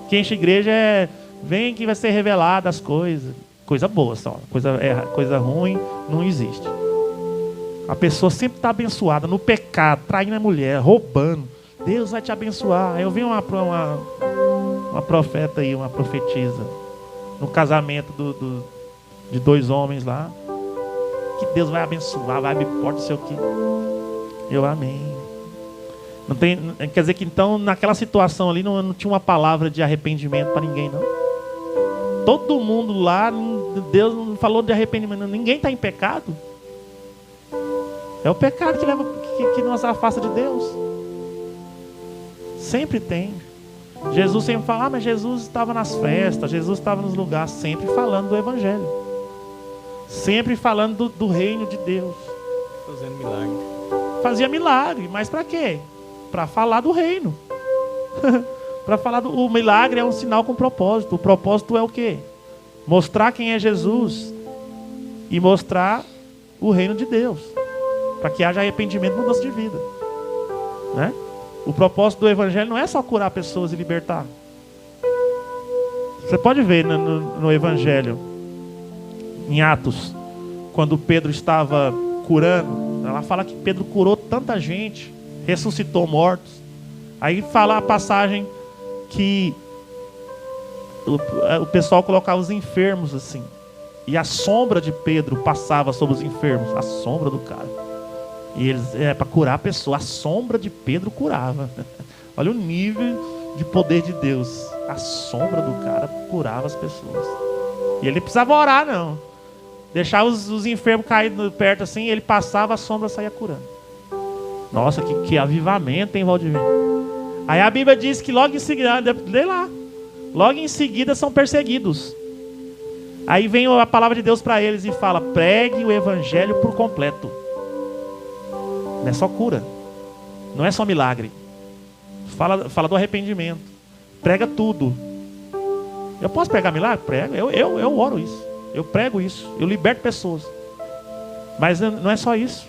O que enche a igreja é: vem que vai ser revelada as coisas. Coisa boa só. Coisa ruim não existe. A pessoa sempre está abençoada no pecado, traindo a mulher, roubando. Deus vai te abençoar. Eu vi uma profeta aí, uma profetisa, no casamento de 2 homens lá, que Deus vai abençoar, vai me pôr, não sei o que. Eu amém. Não tem, quer dizer que então naquela situação ali não tinha uma palavra de arrependimento para ninguém, não. Todo mundo lá, Deus não falou de arrependimento. Ninguém está em pecado. É o pecado que nos afasta de Deus. Sempre tem. Jesus sempre fala: mas Jesus estava nas festas, Jesus estava nos lugares, sempre falando do Evangelho. Sempre falando do reino de Deus. Fazendo milagre. Fazia milagre, mas para quê? Para falar do reino. Para falar o milagre é um sinal com propósito. O propósito é o quê? Mostrar quem é Jesus e mostrar o reino de Deus, para que haja arrependimento e mudança de vida, né? O propósito do Evangelho não é só curar pessoas e libertar. Você pode ver no Evangelho, em Atos, quando Pedro estava curando, ela fala que Pedro curou tanta gente, ressuscitou mortos. Aí fala a passagem que o pessoal colocava os enfermos assim, e a sombra de Pedro passava sobre os enfermos, a sombra do cara. E eles, para curar a pessoa, a sombra de Pedro curava. Olha o nível de poder de Deus. A sombra do cara curava as pessoas. E ele não precisava orar, não. Deixava os enfermos caírem perto assim, ele passava, a sombra saía curando. Nossa, que avivamento, hein, Valdir? Aí a Bíblia diz que logo em seguida, lê lá, logo em seguida são perseguidos. Aí vem a palavra de Deus para eles e fala: pregue o Evangelho por completo. Não é só cura, não é só milagre. Fala do arrependimento. Prega tudo. Eu posso pregar milagre? Prego. Eu oro isso. Eu prego isso. Eu liberto pessoas. Mas não é só isso.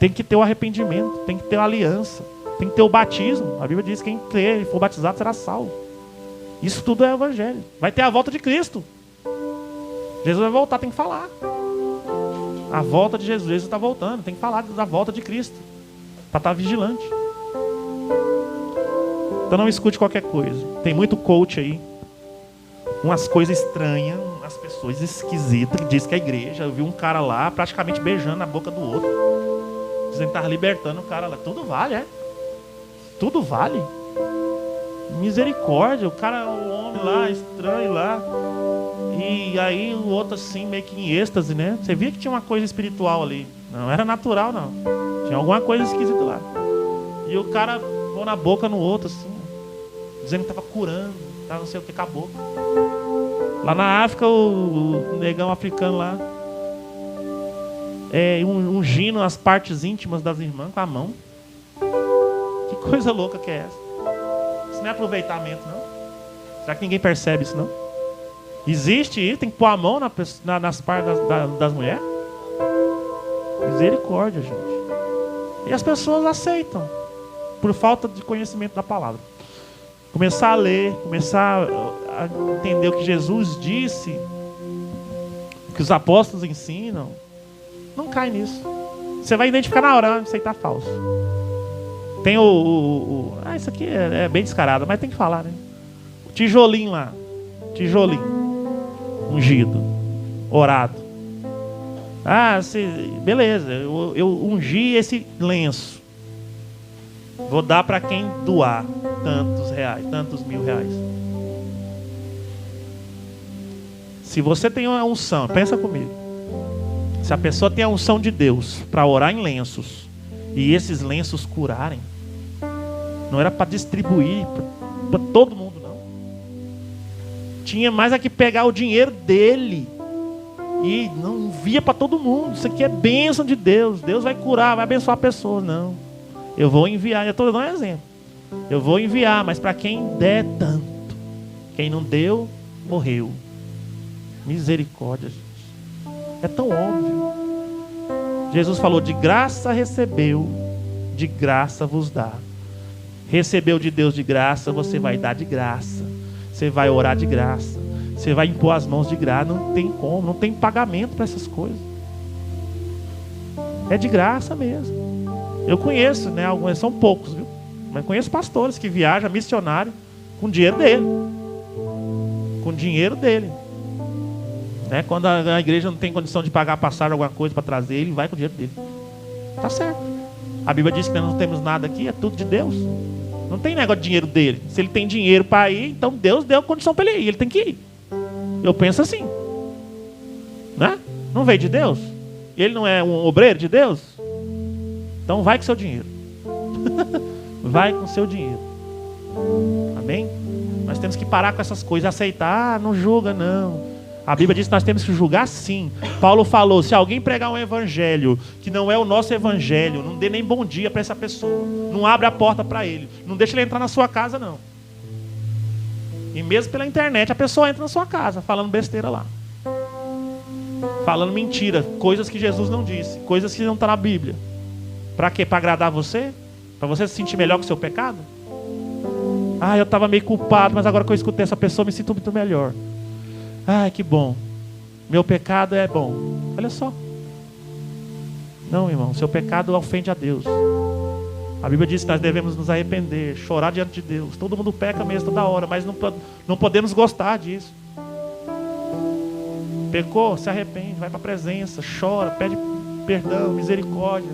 Tem que ter o arrependimento. Tem que ter a aliança. Tem que ter o batismo. A Bíblia diz que quem crer e for batizado será salvo. Isso tudo é Evangelho. Vai ter a volta de Cristo. Jesus vai voltar, tem que falar. A volta de Jesus está voltando. Tem que falar da volta de Cristo, para estar vigilante. Então não escute qualquer coisa. Tem muito coach aí, umas coisas estranhas, umas pessoas esquisitas que diz que é igreja. Eu vi um cara lá praticamente beijando na boca do outro, dizendo que estava libertando o cara lá. Tudo vale, é? Tudo vale. Misericórdia. O cara, o homem lá, estranho lá. E aí o outro assim, meio que em êxtase, né? Você via que tinha uma coisa espiritual ali. Não era natural, não. Tinha alguma coisa esquisita lá. E o cara pôs na boca no outro, assim, dizendo que estava curando, estava não sei o que com a boca. Lá na África, o negão africano lá, ungindo as partes íntimas das irmãs com a mão. Que coisa louca que é essa? Isso não é aproveitamento, não? Será que ninguém percebe isso, não? Existe isso? Tem que pôr a mão nas partes das mulheres? Misericórdia, gente. E as pessoas aceitam, por falta de conhecimento da palavra. Começar a ler, começar a entender o que Jesus disse, o que os apóstolos ensinam. Não cai nisso. Você vai identificar na hora, isso aí tá falso. Tem isso aqui é bem descarado, mas tem que falar, né? O tijolinho lá. Tijolinho. Ungido. Orado. Beleza, eu ungi esse lenço. Vou dar para quem doar tantos reais, tantos R$1.000. Se você tem uma unção, pensa comigo. Se a pessoa tem a unção de Deus para orar em lenços e esses lenços curarem, não era para distribuir para todo mundo, não. Tinha mais a que pegar o dinheiro dele e não envia para todo mundo. Isso aqui é bênção de Deus. Deus vai curar, vai abençoar a pessoa. Não. Eu vou enviar. Eu estou dando um exemplo. Eu vou enviar, mas para quem der tanto. Quem não deu, morreu. Misericórdia, gente. É tão óbvio. Jesus falou: de graça recebeu, de graça vos dá. Recebeu de Deus de graça, você vai dar de graça. Você vai orar de graça. Você vai impor as mãos de graça. Não tem como, não tem pagamento para essas coisas. É de graça mesmo. Eu conheço, né? Alguns, são poucos, viu? Mas conheço pastores que viajam, missionário, com dinheiro dele. Com dinheiro dele. Né? Quando a igreja não tem condição de pagar a passagem, alguma coisa para trazer, ele vai com o dinheiro dele. Tá certo. A Bíblia diz que nós não temos nada aqui, é tudo de Deus. Não tem negócio de dinheiro dele. Se ele tem dinheiro para ir, então Deus deu condição para ele ir. Ele tem que ir. Eu penso assim. Né? Não veio de Deus? Ele não é um obreiro de Deus? Então vai com seu dinheiro. Vai com seu dinheiro. Amém? Nós temos que parar com essas coisas. Aceitar, não julga não. A Bíblia diz que nós temos que julgar sim. Paulo falou: se alguém pregar um evangelho que não é o nosso evangelho, não dê nem bom dia para essa pessoa. Não abre a porta para ele. Não deixa ele entrar na sua casa não. E mesmo pela internet a pessoa entra na sua casa falando besteira lá. Falando mentira. Coisas que Jesus não disse. Coisas que não estão na Bíblia. Para quê? Para agradar você? Para você se sentir melhor com o seu pecado? Eu estava meio culpado, mas agora que eu escutei essa pessoa me sinto muito melhor. Que bom. Meu pecado é bom. Olha só. Não, irmão, seu pecado ofende a Deus. A Bíblia diz que nós devemos nos arrepender, chorar diante de Deus. Todo mundo peca mesmo toda hora, mas não podemos gostar disso. Pecou, se arrepende, vai para a presença, chora, pede perdão, misericórdia,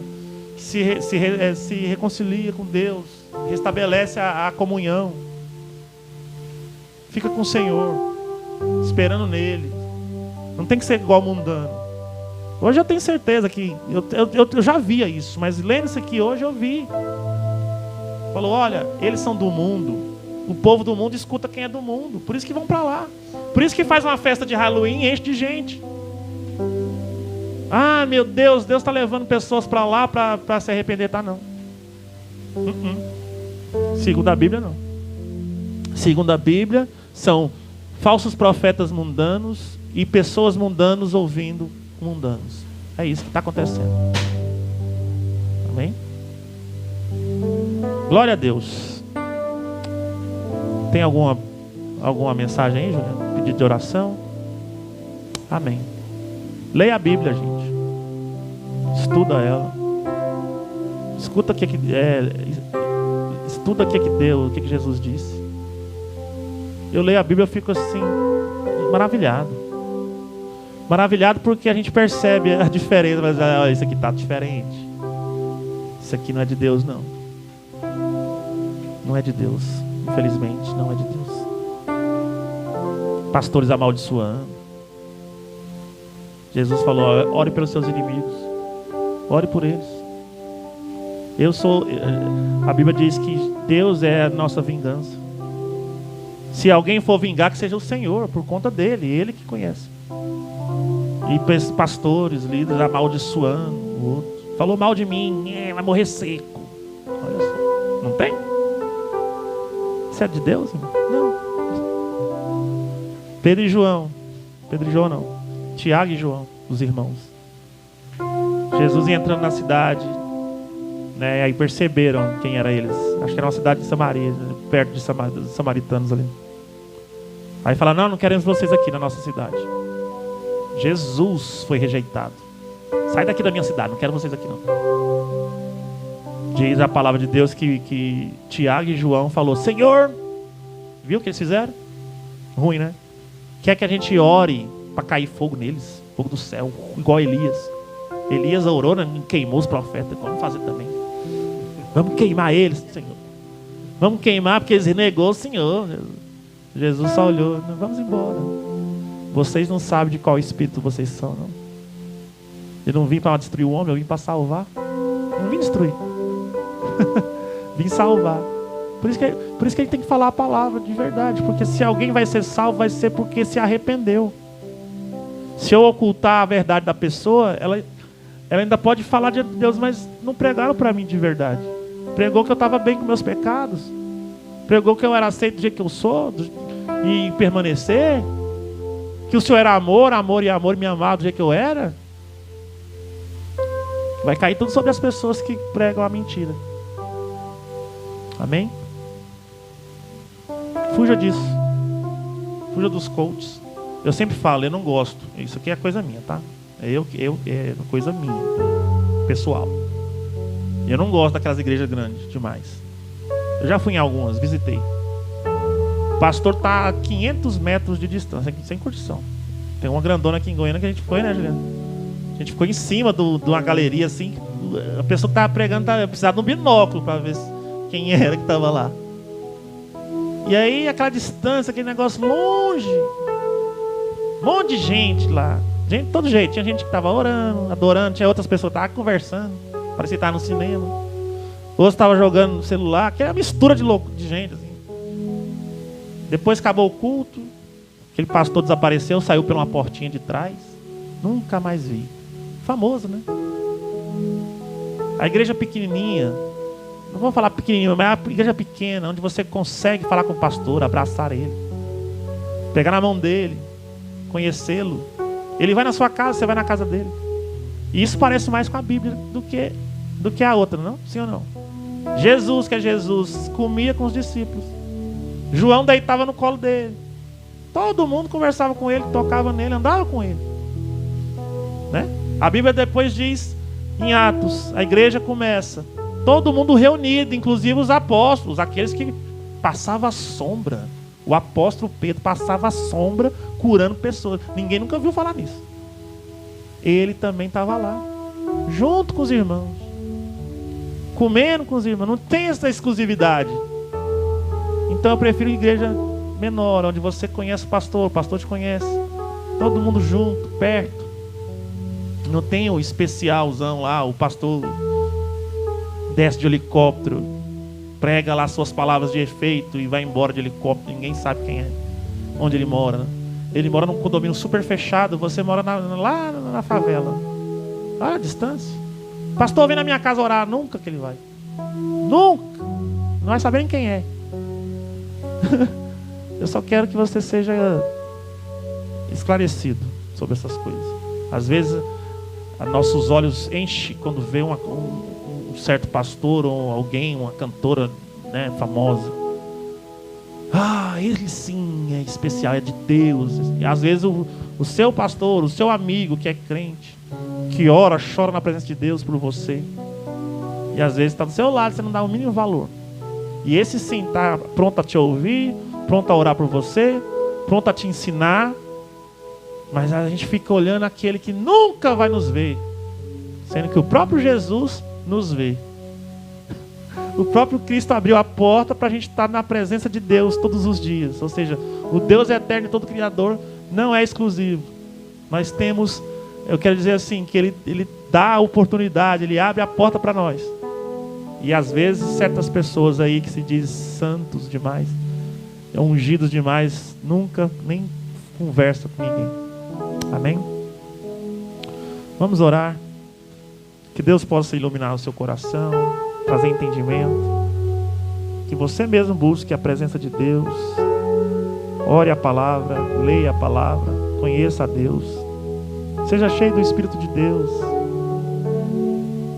se reconcilia com Deus, restabelece a comunhão. Fica com o Senhor, esperando nele. Não tem que ser igual mundano. Hoje eu tenho certeza que eu já via isso, mas lendo isso aqui hoje eu vi. Falou: olha, eles são do mundo. O povo do mundo escuta quem é do mundo. Por isso que vão para lá. Por isso que faz uma festa de Halloween e enche de gente. Meu Deus, Deus está levando pessoas para lá para se arrepender. Tá não. Segundo a Bíblia não. Segundo a Bíblia são falsos profetas mundanos e pessoas mundanos ouvindo mundanos. É isso que está acontecendo. Amém? Glória a Deus. Tem alguma mensagem aí, Juliana? Pedido de oração? Amém. Leia a Bíblia, gente. Estuda ela. Escuta o que estuda o que Deus, o que Jesus disse. Eu leio a Bíblia, eu fico assim, maravilhado. Maravilhado porque a gente percebe a diferença. Mas isso aqui está diferente. Isso aqui não é de Deus, não. Não é de Deus. Infelizmente, não é de Deus. Pastores amaldiçoando. Jesus falou: ore pelos seus inimigos. Ore por eles. A Bíblia diz que Deus é a nossa vingança. Se alguém for vingar, que seja o Senhor, por conta dele, ele que conhece. E pastores, líderes amaldiçoando o outro. Falou mal de mim, vai morrer seco. Olha só, não tem? Isso é de Deus, irmão? Não. Pedro e João não. Tiago e João, os irmãos. Jesus ia entrando na cidade, né? Aí perceberam quem era eles. Acho que era uma cidade de Samaria, né? Perto de dos samaritanos ali. Aí falaram: não queremos vocês aqui na nossa cidade. Jesus foi rejeitado. Sai daqui da minha cidade, não quero vocês aqui não. Diz a palavra de Deus que Tiago e João falou: Senhor, viu o que eles fizeram? Ruim, né? Quer que a gente ore para cair fogo neles? Fogo do céu, igual Elias. Elias orou, né? Queimou os profetas. Vamos fazer também. Vamos queimar eles, Senhor. Vamos queimar porque eles renegou o Senhor. Jesus só olhou. Vamos embora. Vocês não sabem de qual espírito vocês são, não. Eu não vim para destruir o homem, eu vim para salvar. Não vim destruir. Vim salvar. Por isso que a gente tem que falar a palavra de verdade. Porque se alguém vai ser salvo, vai ser porque se arrependeu. Se eu ocultar a verdade da pessoa, ela ainda pode falar de Deus, mas não pregaram para mim de verdade. Pregou que eu estava bem com meus pecados. Pregou que eu era aceito do jeito que eu sou e permanecer. Que o Senhor era amor e me amava do jeito que eu era. Vai cair tudo sobre as pessoas que pregam a mentira. Amém? Fuja disso. Fuja dos coaches. Eu sempre falo, eu não gosto. Isso aqui é coisa minha, tá? É coisa minha, pessoal. Eu não gosto daquelas igrejas grandes demais. Eu já fui em algumas, visitei. O pastor está a 500 metros de distância, sem curtição. Tem uma grandona aqui em Goiânia que a gente foi, né, Juliana? A gente ficou em cima de uma galeria assim. A pessoa que estava pregando precisava de um binóculo para ver quem era que estava lá. E aí aquela distância, aquele negócio longe. Um monte de gente lá. Gente de todo jeito. Tinha gente que estava orando, adorando. Tinha outras pessoas que estavam conversando. Parecia que estava no cinema. Outros estavam jogando no celular. Que era uma mistura de gente assim. Depois acabou o culto. Aquele pastor desapareceu, saiu por uma portinha de trás. Nunca mais vi. Famoso, né? A igreja pequenininha. Não vou falar pequenininha, mas a igreja pequena, onde você consegue falar com o pastor, abraçar ele, pegar na mão dele, conhecê-lo. Ele vai na sua casa, você vai na casa dele. E isso parece mais com a Bíblia do que a outra, não? Sim ou não? Jesus, que é Jesus, comia com os discípulos. João deitava no colo dele. Todo mundo conversava com ele, tocava nele, andava com ele, né? A Bíblia depois diz, em Atos, a igreja começa, todo mundo reunido, inclusive os apóstolos, aqueles que passavam a sombra. O apóstolo Pedro passava a sombra curando pessoas. Ninguém nunca ouviu falar nisso. Ele também estava lá, junto com os irmãos, comendo com os irmãos. Não tem essa exclusividade. Então eu prefiro igreja menor, onde você conhece o pastor te conhece, todo mundo junto, perto. Não tem o especialzão lá, o pastor desce de helicóptero, prega lá suas palavras de efeito e vai embora de helicóptero, ninguém sabe quem é, onde ele mora, né? Ele mora num condomínio super fechado, você mora lá na favela. Olha a distância. Pastor, vem na minha casa orar. Nunca que ele vai. Nunca. Não vai saber nem quem é. Eu só quero que você seja esclarecido sobre essas coisas. Às vezes, nossos olhos enchem quando vê um certo pastor ou alguém, uma cantora, né, famosa. Ah, ele sim é especial, é de Deus. E às vezes o seu pastor, o seu amigo que é crente, que ora, chora na presença de Deus por você, e às vezes está do seu lado, você não dá o mínimo valor. E esse sim está pronto a te ouvir, pronto a orar por você, pronto a te ensinar. Mas a gente fica olhando aquele que nunca vai nos ver, sendo que o próprio Jesus nos vê. O próprio Cristo abriu a porta para a gente estar na presença de Deus todos os dias. Ou seja, o Deus eterno e todo Criador não é exclusivo. Nós temos, eu quero dizer assim, que Ele dá a oportunidade, Ele abre a porta para nós. E às vezes certas pessoas aí que se dizem santos demais, ungidos demais, nunca nem conversa com ninguém. Amém? Vamos orar. Que Deus possa iluminar o seu coração, trazer entendimento. Que você mesmo busque a presença de Deus. Ore a palavra, leia a palavra, conheça a Deus. Seja cheio do Espírito de Deus.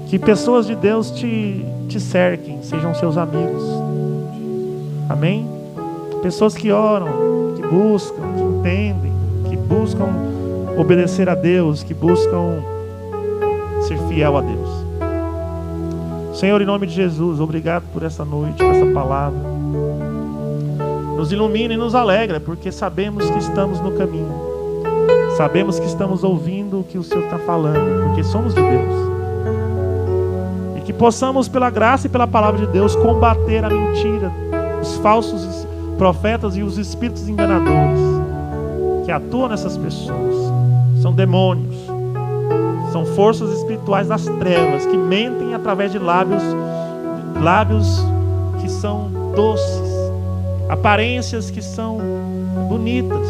Que pessoas de Deus te cerquem, sejam seus amigos. Amém? Pessoas que oram, que buscam, que entendem, que buscam obedecer a Deus, que buscam ser fiel a Deus. Senhor, em nome de Jesus, obrigado por essa noite, por essa palavra. Nos ilumina e nos alegra, porque sabemos que estamos no caminho. Sabemos que estamos ouvindo o que o Senhor está falando, porque somos de Deus. E que possamos, pela graça e pela palavra de Deus, combater a mentira, os falsos profetas e os espíritos enganadores que atuam nessas pessoas. São demônios, são forças espirituais das trevas que mentem através de lábios que são doces, aparências que são bonitas,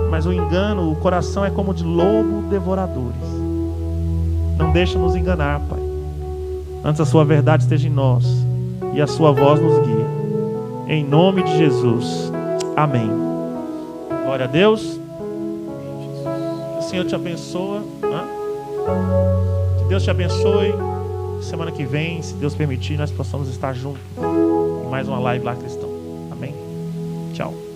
mas o engano, o coração é como de lobo devoradores. Não deixa nos enganar, Pai. Antes a sua verdade esteja em nós e a sua voz nos guia. Em nome de Jesus. Amém. Glória a Deus. Que o Senhor te abençoe. Que Deus te abençoe. Semana que vem, se Deus permitir, nós possamos estar juntos em mais uma live lá cristão. Amém. Tchau.